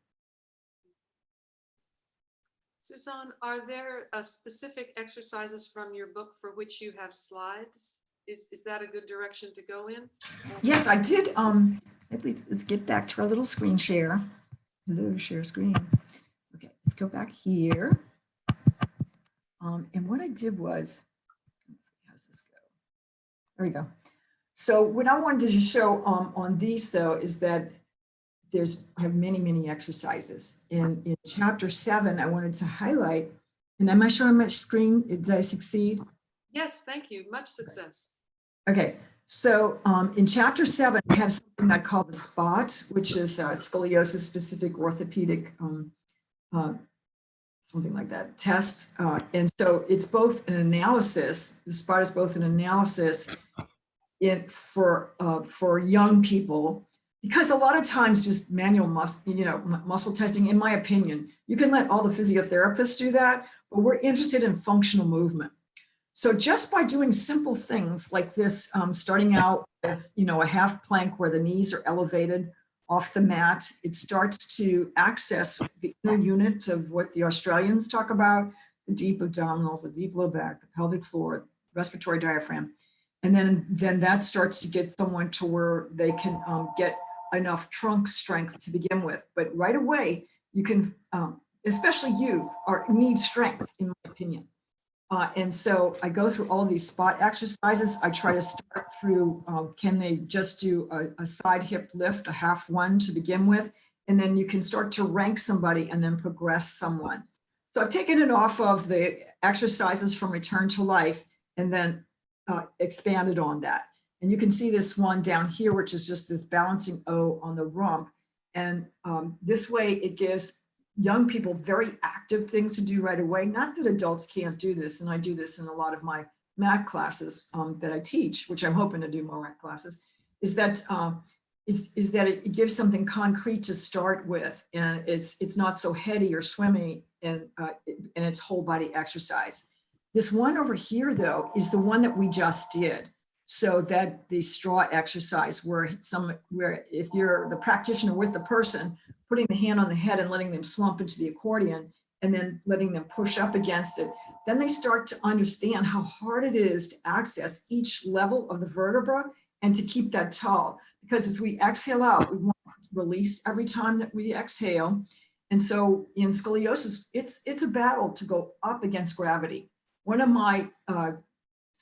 Suzanne, are there specific exercises from your book for which you have slides? Is that a good direction to go in? Yes, I did. Let's get back to our little screen share. Hello, share screen. Okay, let's go back here. And what I did was, let's see, how's this go? There we go. So what I wanted to show on these though is that I have many exercises. In chapter 7, I wanted to highlight, and am I showing my screen? Did I succeed? Yes, thank you. Much success. Okay, so in chapter 7, I have something I call the SPOT, which is scoliosis specific orthopedic, something like that, test. And so it's both an analysis, the SPOT is both an analysis for young people, because a lot of times just manual muscle testing, in my opinion, you can let all the physiotherapists do that, but we're interested in functional movement. So just by doing simple things like this, starting out with, a half plank where the knees are elevated off the mat, it starts to access the inner unit of what the Australians talk about, the deep abdominals, the deep low back, the pelvic floor, respiratory diaphragm. And then that starts to get someone to where they can get enough trunk strength to begin with. But right away, you can, especially youth, need strength, in my opinion. And so I go through all these spot exercises. I try to start through, can they just do a side hip lift, a half one to begin with? And then you can start to rank somebody and then progress someone. So I've taken it off of the exercises from Return to Life and then expanded on that. And you can see this one down here, which is just this balancing O on the rump. And this way it gives young people very active things to do right away. Not that adults can't do this, and I do this in a lot of my MAC classes that I teach, which I'm hoping to do more MAC classes, is that it gives something concrete to start with, and it's not so heady or swimmy, and it's whole body exercise. This one over here, though, is the one that we just did. So that the straw exercise where if you're the practitioner with the person, putting the hand on the head and letting them slump into the accordion and then letting them push up against it, then they start to understand how hard it is to access each level of the vertebra and to keep that tall. Because as we exhale out, we want to release every time that we exhale. And so in scoliosis, it's a battle to go up against gravity. One of my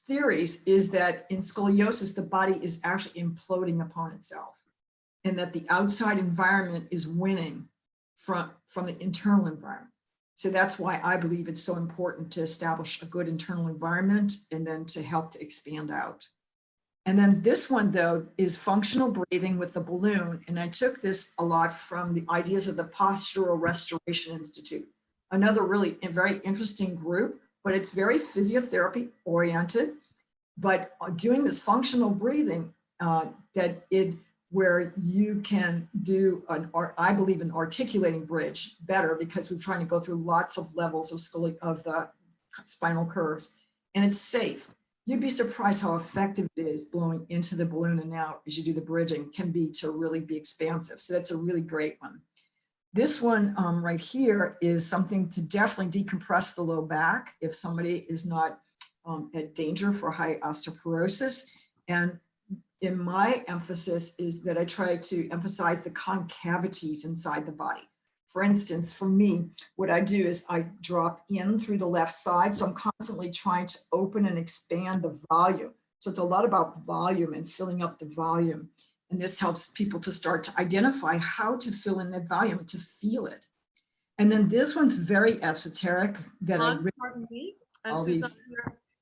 theories is that in scoliosis, the body is actually imploding upon itself, and that the outside environment is winning from the internal environment. So that's why I believe it's so important to establish a good internal environment and then to help to expand out. And then this one, though, is functional breathing with the balloon. And I took this a lot from the ideas of the Postural Restoration Institute, another really very interesting group, but it's very physiotherapy oriented. But doing this functional breathing, where you can do I believe an articulating bridge better, because we're trying to go through lots of levels of the spinal curves, and it's safe. You'd be surprised how effective it is blowing into the balloon and out as you do the bridging can be to really be expansive. So that's a really great one. This one right here is something to definitely decompress the low back if somebody is not at danger for high osteoporosis. And in my emphasis is that I try to emphasize the concavities inside the body. For instance, for me, what I do is I drop in through the left side. So I'm constantly trying to open and expand the volume. So it's a lot about volume and filling up the volume. And this helps people to start to identify how to fill in that volume, to feel it. And then this one's very esoteric. Pardon me, Susan,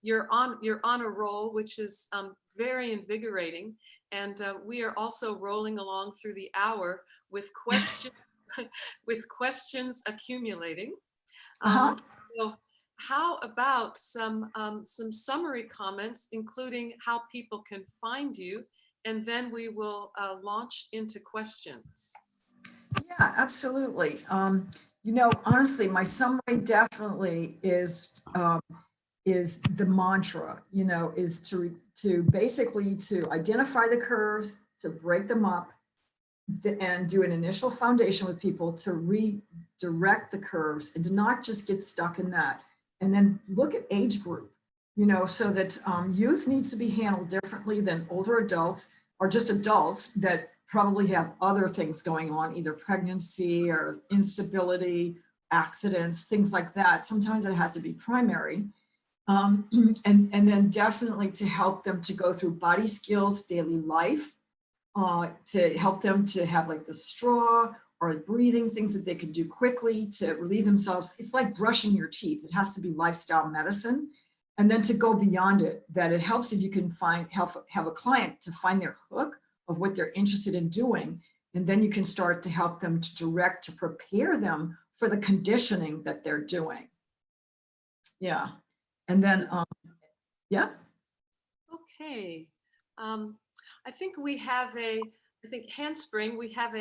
you're on a roll, which is very invigorating. And we are also rolling along through the hour with questions, with questions accumulating. So how about some summary comments, including how people can find you, and then we will launch into questions. Yeah, absolutely. You know, honestly, my summary definitely is the mantra, you know, is to basically to identify the curves, to break them up, and do an initial foundation with people to redirect the curves and to not just get stuck in that. And then look at age group, you know, so that youth needs to be handled differently than older adults, or just adults that probably have other things going on, either pregnancy or instability, accidents, things like that. Sometimes it has to be primary. And then definitely to help them to go through body skills, daily life, to help them to have like the straw or breathing, things that they can do quickly to relieve themselves. It's like brushing your teeth. It has to be lifestyle medicine. And then to go beyond it, that it helps if you can have a client to find their hook of what they're interested in doing. And then you can start to help them to prepare them for the conditioning that they're doing. Yeah. And then, yeah. Okay. I think we have Handspring, we have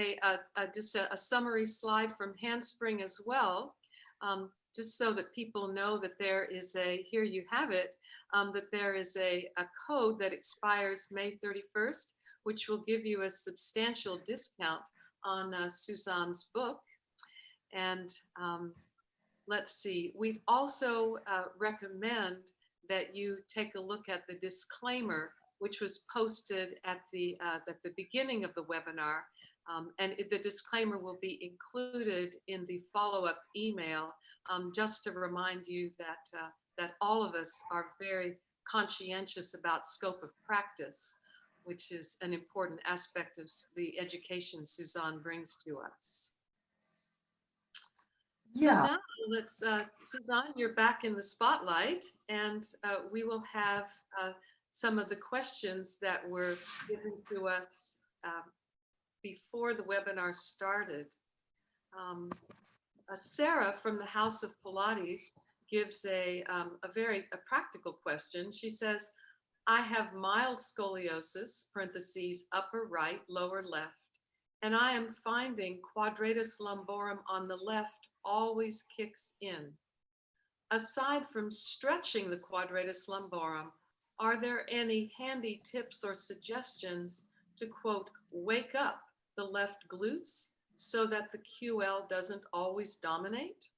just a summary slide from Handspring as well, just so that people know that there is here you have it, that there is a code that expires May 31st, which will give you a substantial discount on Suzanne's book. And let's see, we'd also recommend that you take a look at the disclaimer, which was posted at the beginning of the webinar. The disclaimer will be included in the follow-up email, just to remind you that all of us are very conscientious about scope of practice, which is an important aspect of the education Suzanne brings to us. So Yeah. now let's, Suzanne, you're back in the spotlight, and we will have some of the questions that were given to us before the webinar started. Sarah from the House of Pilates gives a very practical question. She says, I have mild scoliosis, parentheses, upper right, lower left, and I am finding quadratus lumborum on the left always kicks in. Aside from stretching the quadratus lumborum, are there any handy tips or suggestions to, quote, wake up the left glutes so that the QL doesn't always dominate?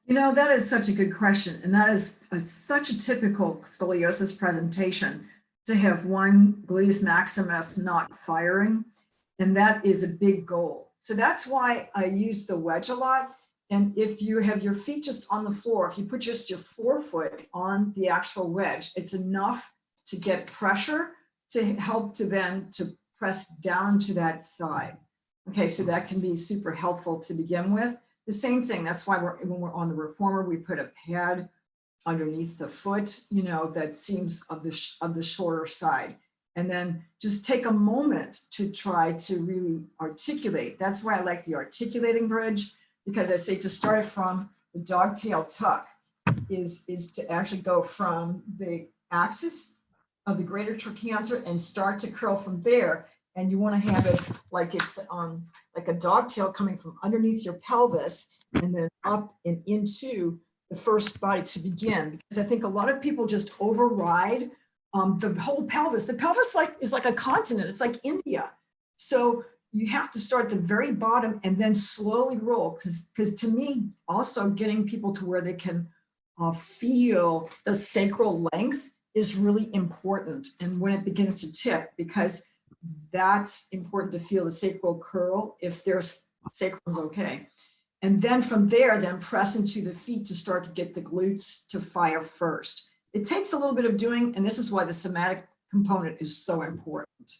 You know, that is such a good question. And that is such a typical scoliosis presentation, to have one gluteus maximus not firing. And that is a big goal. So that's why I use the wedge a lot. And if you have your feet just on the floor, if you put just your forefoot on the actual wedge, it's enough to get pressure to help to then to press down to that side. Okay, so that can be super helpful to begin with. The same thing, that's why when we're on the reformer, we put a pad underneath the foot, you know, that seems of the shorter side. And then just take a moment to try to really articulate. That's why I like the articulating bridge, because I say to start from the dogtail tuck is to actually go from the axis of the greater trochanter and start to curl from there. And you want to have it like it's like a dogtail coming from underneath your pelvis and then up and into the first body to begin. Because I think a lot of people just override the whole pelvis. The pelvis is like a continent. It's like India. So you have to start at the very bottom and then slowly roll. Because to me, also getting people to where they can feel the sacral length is really important. And when it begins to tip, because that's important to feel the sacral curl if their sacrum's okay. And then from there, then press into the feet to start to get the glutes to fire first. It takes a little bit of doing, and this is why the somatic component is so important.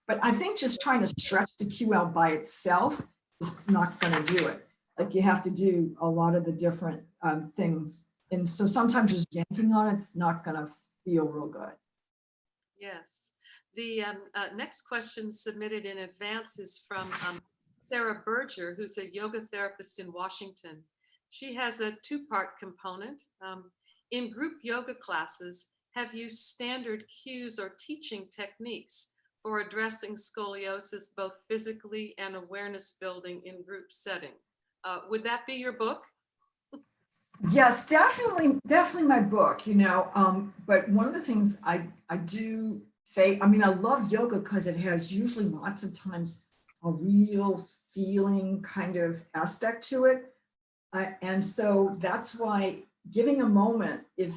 But I think just trying to stretch the QL by itself is not going to do it. Like you have to do a lot of the different things. And so sometimes just yanking on it's not going to feel real good. Yes. The next question submitted in advance is from Sarah Berger, who's a yoga therapist in Washington. She has a two-part component. In group yoga classes, have you standard cues or teaching techniques for addressing scoliosis, both physically and awareness building in group setting? Would that be your book? Yes, definitely my book, you know, but one of the things I do say, I mean, I love yoga because it has usually lots of times a real feeling kind of aspect to it. And so that's why giving a moment, if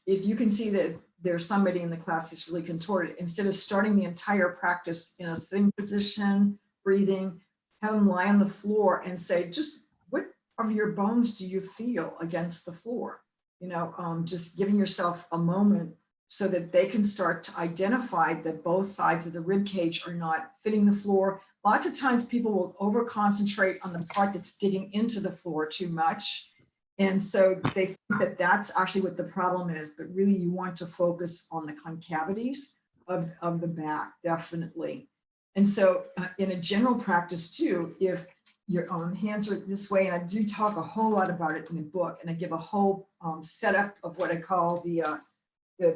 you can see that there's somebody in the class who's really contorted, instead of starting the entire practice in a sitting position, breathing, have them lie on the floor and say, just what of your bones do you feel against the floor? You know, just giving yourself a moment so that they can start to identify that both sides of the rib cage are not fitting the floor. Lots of times people will over concentrate on the part that's digging into the floor too much. And so they think that that's actually what the problem is, but really you want to focus on the concavities of the back, definitely. And so in a general practice too, if your hands are this way, and I do talk a whole lot about it in the book, and I give a whole setup of what I call the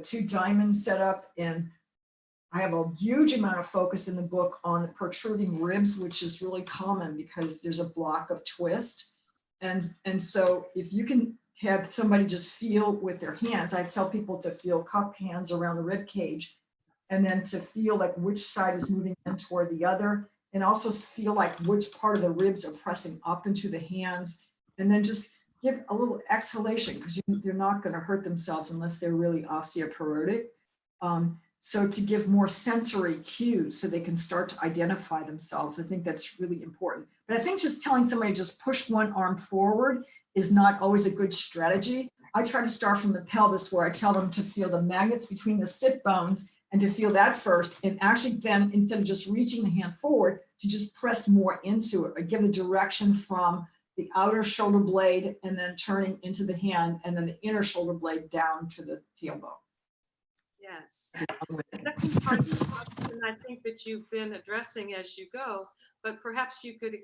two diamond setup. And I have a huge amount of focus in the book on the protruding ribs, which is really common because there's a block of twist. And so if you can have somebody just feel with their hands, I tell people to feel cup hands around the rib cage, and then to feel like which side is moving in toward the other, and also feel like which part of the ribs are pressing up into the hands, and then just give a little exhalation, because they're not going to hurt themselves unless they're really osteoporotic. So to give more sensory cues so they can start to identify themselves, I think that's really important. But I think just telling somebody just push one arm forward is not always a good strategy. I try to start from the pelvis, where I tell them to feel the magnets between the sit bones and to feel that first. And actually then, instead of just reaching the hand forward, to just press more into it. I give a direction from the outer shoulder blade and then turning into the hand, and then the inner shoulder blade down to the tailbone. Yes. The second part of the question, I think that you've been addressing as you go, but perhaps you could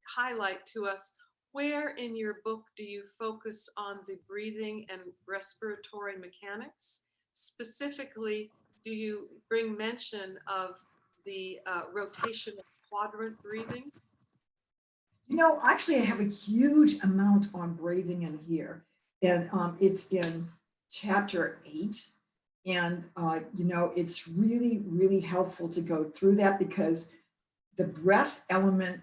highlight to us, where in your book do you focus on the breathing and respiratory mechanics? Specifically, do you bring mention of the rotational quadrant breathing? Actually, I have a huge amount on breathing in here, and it's in chapter 8. And, it's really, really helpful to go through that, because the breath element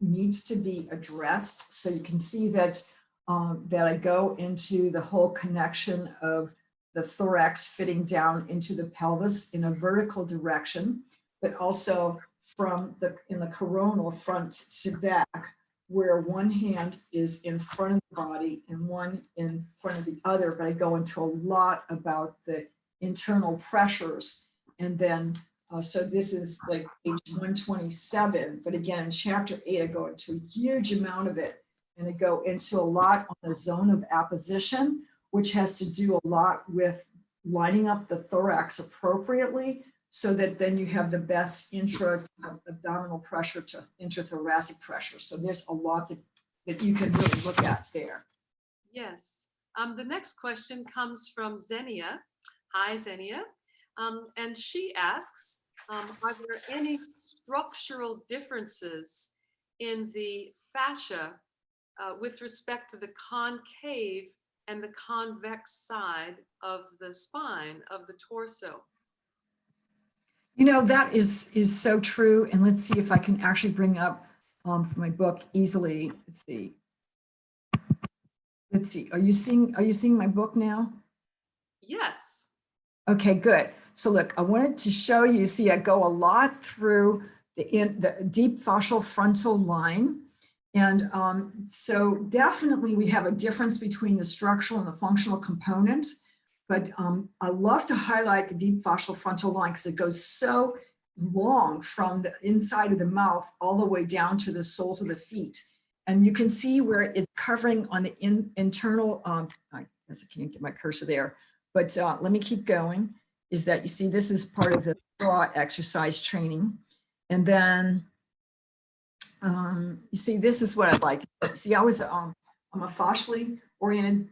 needs to be addressed. So you can see that I go into the whole connection of the thorax fitting down into the pelvis in a vertical direction, but also in the coronal front to back, where one hand is in front of the body and one in front of the other. But I go into a lot about the internal pressures. And then, so this is like page 127, but again, in chapter 8, I go into a huge amount of it. And I go into a lot on the zone of apposition, which has to do a lot with lining up the thorax appropriately, so that then you have the best intra-abdominal pressure to intrathoracic pressure. So there's a lot that you can really look at there. Yes. The next question comes from Xenia. Hi, Xenia. And she asks, are there any structural differences in the fascia with respect to the concave and the convex side of the spine of the torso? That is so true. And let's see if I can actually bring up from my book easily. Let's see. Are you seeing my book now? Yes. Okay, good. So look, I wanted to show you, see, I go a lot through the deep fascial frontal line. And so definitely we have a difference between the structural and the functional components. But I love to highlight the deep fascial frontal line, because it goes so long from the inside of the mouth all the way down to the soles of the feet. And you can see where it's covering on the internal, I guess I can't get my cursor there, but let me keep going, is that you see this is part of the jaw exercise training. And then you see, this is what I like. See, I'm a fascially oriented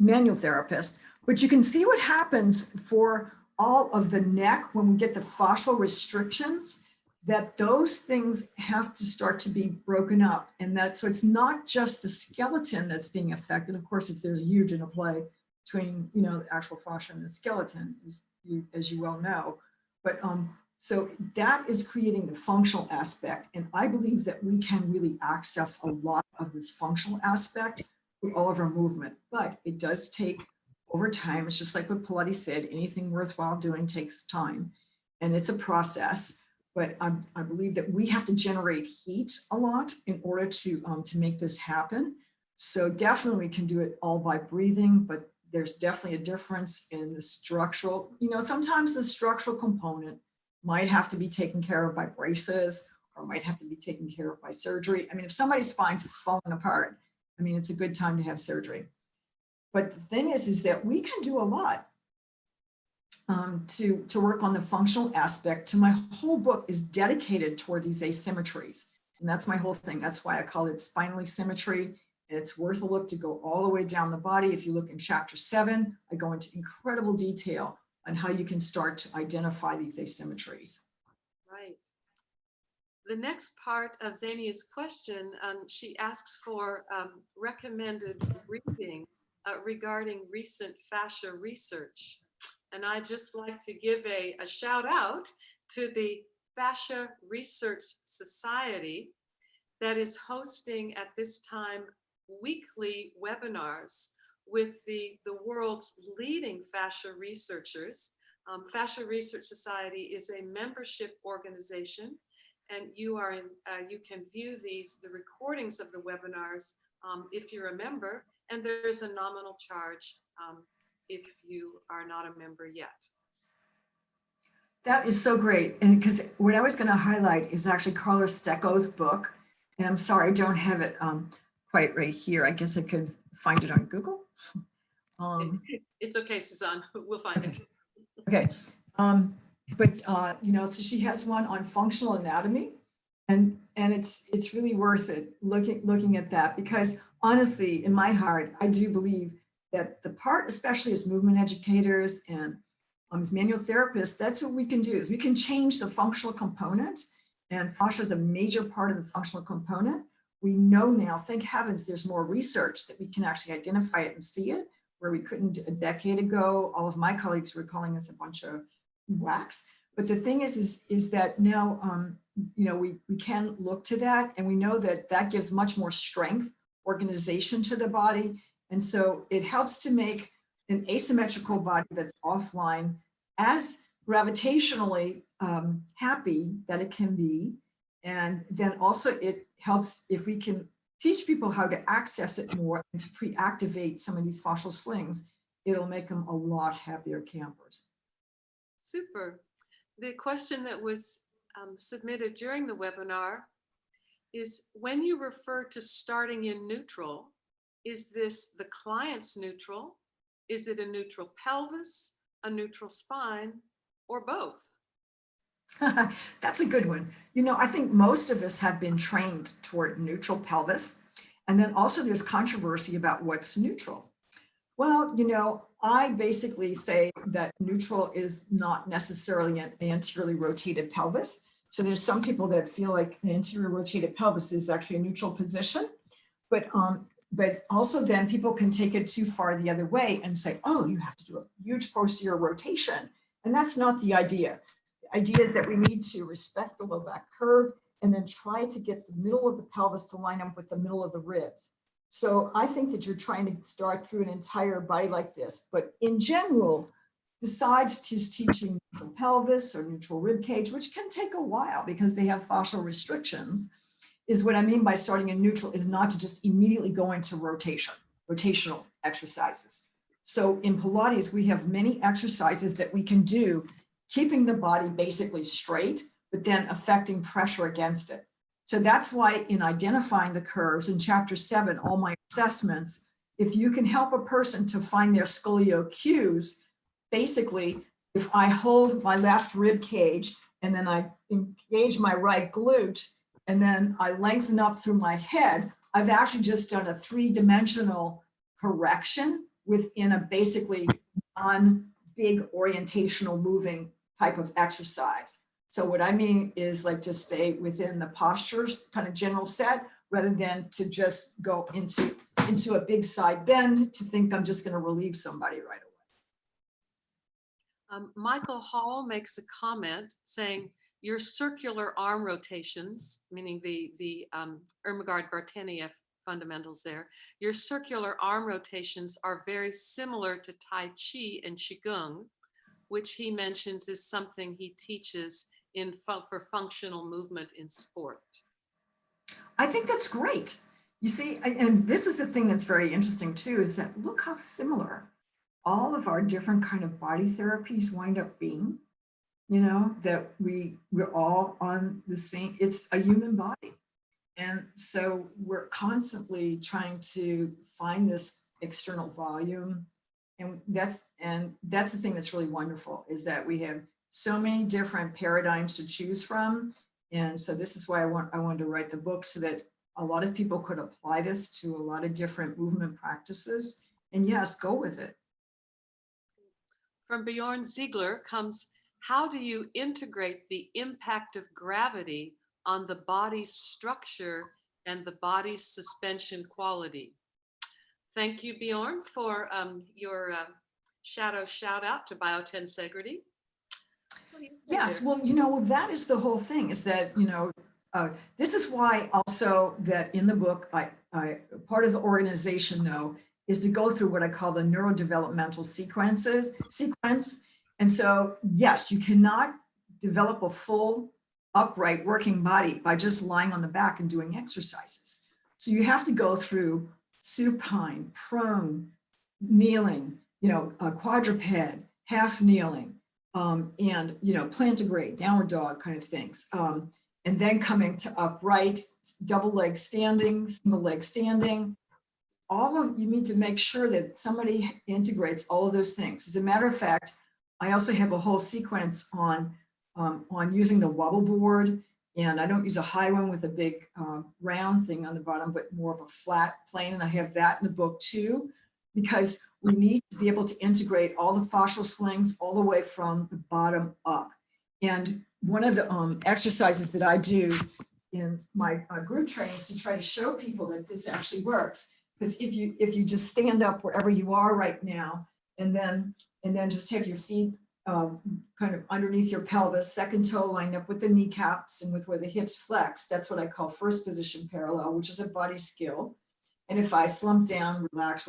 manual therapist, but you can see what happens for all of the neck when we get the fascial restrictions, that those things have to start to be broken up. And so it's not just the skeleton that's being affected. Of course, there's a huge interplay between, the actual fascia and the skeleton, as you well know. But so that is creating the functional aspect. And I believe that we can really access a lot of this functional aspect through all of our movement, but it does take over time. It's just like what Pilates said, anything worthwhile doing takes time, and it's a process. But I believe that we have to generate heat a lot in order to make this happen. So definitely we can do it all by breathing, but there's definitely a difference in the structural. Sometimes the structural component might have to be taken care of by braces, or might have to be taken care of by surgery. I mean, if somebody's spine's falling apart, it's a good time to have surgery. But the thing is that we can do a lot to work on the functional aspect. My whole book is dedicated toward these asymmetries. And that's my whole thing. That's why I call it spinal symmetry. And it's worth a look to go all the way down the body. If you look in chapter 7, I go into incredible detail on how you can start to identify these asymmetries. Right. The next part of Xenia's question, she asks for recommended reading regarding recent fascia research. And I'd just like to give a shout out to the Fascia Research Society. that is hosting at this time weekly webinars with the world's leading fascia researchers. Fascia Research Society is a membership organization, and you can view the recordings of the webinars if you're a member, and there's a nominal charge if you are not a member yet. That is so great. And because what I was going to highlight is actually Carlos Stecco's book. And I'm sorry, I don't have it quite right here. I guess I could find it on Google. It's okay, Suzanne. We'll find it. Okay. So she has one on functional anatomy. And it's really worth it looking at that, because honestly, in my heart, I do believe that the part, especially as movement educators and as manual therapists, that's what we can do, is we can change the functional component, and fascia is a major part of the functional component. We know now, thank heavens, there's more research that we can actually identify it and see it, where we couldn't a decade ago. All of my colleagues were calling us a bunch of whacks. But the thing is that now, we can look to that, and we know that that gives much more strength, organization to the body. And so it helps to make an asymmetrical body that's offline as gravitationally happy that it can be. And then also it helps if we can teach people how to access it more and to pre-activate some of these fascial slings, it'll make them a lot happier campers. Super. The question that was submitted during the webinar is, when you refer to starting in neutral, is this the client's neutral? Is it a neutral pelvis, a neutral spine, or both? That's a good one. I think most of us have been trained toward neutral pelvis. And then also there's controversy about what's neutral. Well, I basically say that neutral is not necessarily an anteriorly rotated pelvis. So there's some people that feel like an anterior rotated pelvis is actually a neutral position. But also then people can take it too far the other way and say, oh, you have to do a huge posterior rotation. And that's not the idea. The idea is that we need to respect the low back curve and then try to get the middle of the pelvis to line up with the middle of the ribs. So I think that you're trying to start through an entire body like this. But in general, besides just teaching neutral pelvis or neutral rib cage, which can take a while because they have fascial restrictions, is what I mean by starting in neutral is not to just immediately go into rotational exercises. So in Pilates, we have many exercises that we can do, keeping the body basically straight, but then affecting pressure against it. So that's why in identifying the curves in chapter 7, all my assessments, if you can help a person to find their scolio cues, basically, if I hold my left rib cage and then I engage my right glute, and then I lengthen up through my head, I've actually just done a 3-dimensional correction within a basically non-big orientational moving type of exercise. So what I mean is like to stay within the postures kind of general set, rather than to just go into a big side bend to think I'm just going to relieve somebody right away. Michael Hall makes a comment saying, your circular arm rotations, meaning the Ermengarde Bartenieff fundamentals there, your circular arm rotations are very similar to Tai Chi and Qigong, which he mentions is something he teaches for functional movement in sport. I think that's great. You see, and this is the thing that's very interesting too, is that look how similar all of our different kind of body therapies wind up being. That we're all on the same, it's a human body. And so we're constantly trying to find this external volume. And that's the thing that's really wonderful, is that we have so many different paradigms to choose from. And so this is why I wanted to write the book, so that a lot of people could apply this to a lot of different movement practices. And yes, go with it. From Bjorn Ziegler comes, how do you integrate the impact of gravity on the body's structure and the body's suspension quality? Thank you, Bjorn, for your shadow shout out to biotensegrity. Yes, well, that is the whole thing, is that, This is why also that in the book, part of the organization though, is to go through what I call the neurodevelopmental sequence. And so, yes, you cannot develop a full upright working body by just lying on the back and doing exercises. So you have to go through supine, prone, kneeling, quadruped, half kneeling, and, plantigrade, downward dog kind of things. And then coming to upright, double leg standing, single leg standing. You need to make sure that somebody integrates all of those things. As a matter of fact, I also have a whole sequence on using the wobble board, and I don't use a high one with a big round thing on the bottom, but more of a flat plane, and I have that in the book too, because we need to be able to integrate all the fascial slings all the way from the bottom up. And one of the exercises that I do in my group training is to try to show people that this actually works. Because if you just stand up wherever you are right now, and then just have your feet kind of underneath your pelvis, second toe lined up with the kneecaps and with where the hips flex, that's what I call first position parallel, which is a body skill. And if I slump down, relax,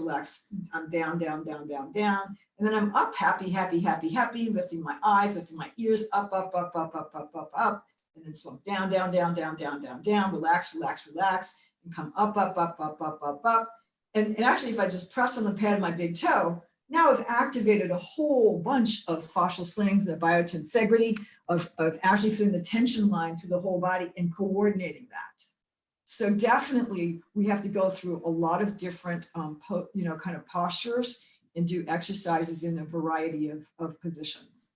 I'm down, down, down, down, down. And then I'm up, happy, happy, happy, happy, lifting my eyes, lifting my ears, up, up, up, up, up, up, up, up. And then slump down, down, down, down, down, down, down, relax, relax, relax, and come up, up, up, up, up, up, up. And actually, if I just press on the pad of my big toe, now I've activated a whole bunch of fascial slings, the biotensegrity of actually feeling the tension line through the whole body and coordinating that. So definitely we have to go through a lot of different, kind of postures and do exercises in a variety of positions.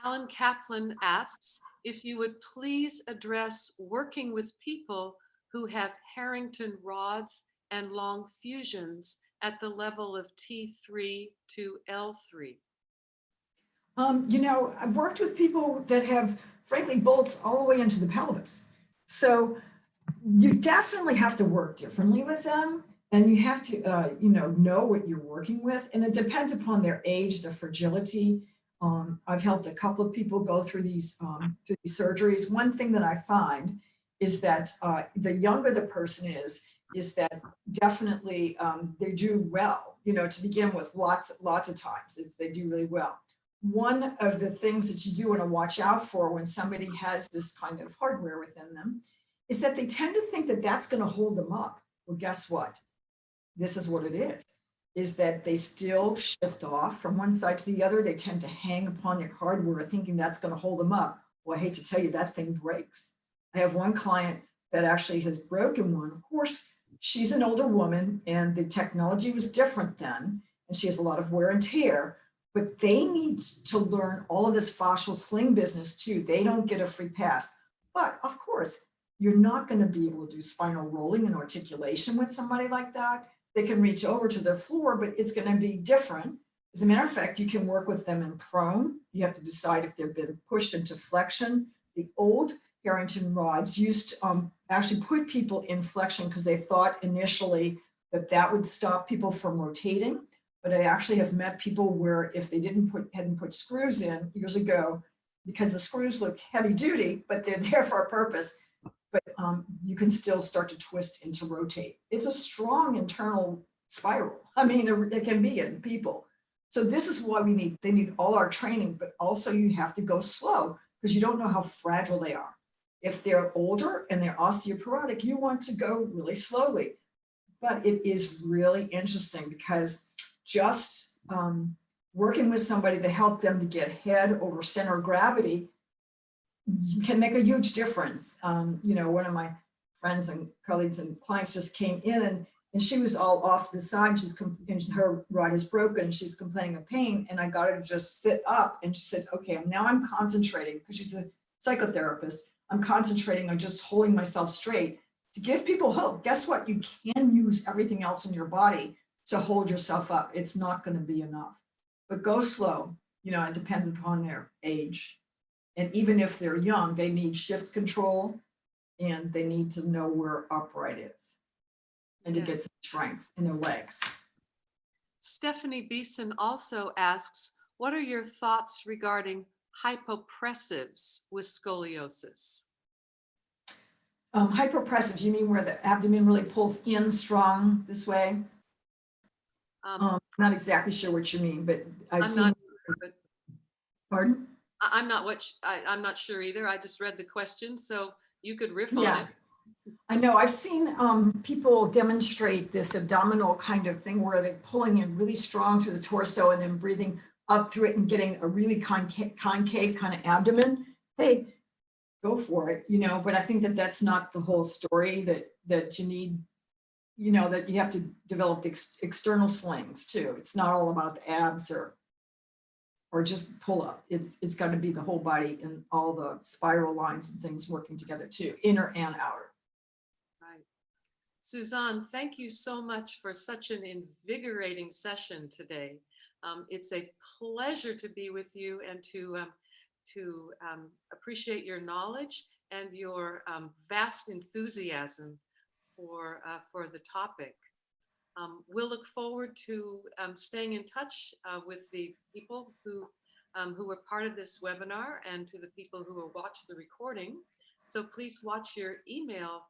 Alan Kaplan asks if you would please address working with people who have Harrington rods and long fusions at the level of T3 to L3. I've worked with people that have, frankly, bolts all the way into the pelvis. So you definitely have to work differently with them, and you have to, know what you're working with. And it depends upon their age, the fragility. I've helped a couple of people go through these surgeries. One thing that I find is that the younger the person is that definitely they do well, to begin with, lots of times they do really well. One of the things that you do want to watch out for when somebody has this kind of hardware within them is that they tend to think that that's going to hold them up. Well, guess what? This is what it is that they still shift off from one side to the other. They tend to hang upon their hardware thinking that's going to hold them up. Well, I hate to tell you, that thing breaks. I have one client that actually has broken one. Of course, she's an older woman and the technology was different then, and she has a lot of wear and tear, but they need to learn all of this fascial sling business too. They don't get a free pass. But of course, you're not going to be able to do spinal rolling and articulation with somebody like that. They can reach over to the floor, but it's going to be different. As a matter of fact, you can work with them in prone. You have to decide if they've been pushed into flexion. The old Harrington rods used to actually put people in flexion because they thought initially that would stop people from rotating. But I actually have met people where if they hadn't put screws in years ago, because the screws look heavy duty, but they're there for a purpose, but you can still start to twist and to rotate. It's a strong internal spiral. I mean, it can be in people. So this is why they need all our training, but also you have to go slow because you don't know how fragile they are. If they're older and they're osteoporotic, you want to go really slowly. But it is really interesting because just working with somebody to help them to get head over center of gravity can make a huge difference. One of my friends and colleagues and clients just came in and she was all off to the side. And her rod is broken. She's complaining of pain. And I got her to just sit up. And she said, okay, now I'm concentrating, because she's a psychotherapist. I'm concentrating on just holding myself straight to give people hope. Guess what? You can use everything else in your body to hold yourself up. It's not going to be enough. But go slow. It depends upon their age. And even if they're young, they need shift control and they need to know where upright is and to get some strength in their legs. Stephanie Beeson also asks, what are your thoughts regarding hypopressives with scoliosis? Hyperpressive, do you mean where the abdomen really pulls in strong this way? Not exactly sure what you mean, but I've I'm seen. not, but Pardon? I'm not I'm not sure either. I just read the question, so you could riff on Yeah, it. I know. I've seen people demonstrate this abdominal kind of thing where they're pulling in really strong through the torso and then breathing up through it and getting a really concave kind of abdomen. Hey, go for it, you know, but I think that that's not the whole story, that you need, you know, that you have to develop the external slings too. It's not all about the abs or just pull up. It's got to be the whole body and all the spiral lines and things working together too, inner and outer. Right. Suzanne, thank you so much for such an invigorating session today. It's a pleasure to be with you and to appreciate your knowledge and your vast enthusiasm for the topic. We'll look forward to staying in touch with the people who were part of this webinar and to the people who will watch the recording. So please watch your email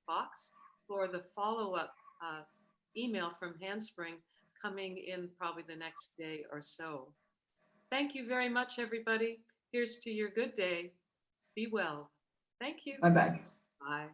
box for the follow-up email from Handspring coming in probably the next day or so. Thank you very much, everybody. Here's to your good day. Be well. Thank you. Bye-bye. Bye.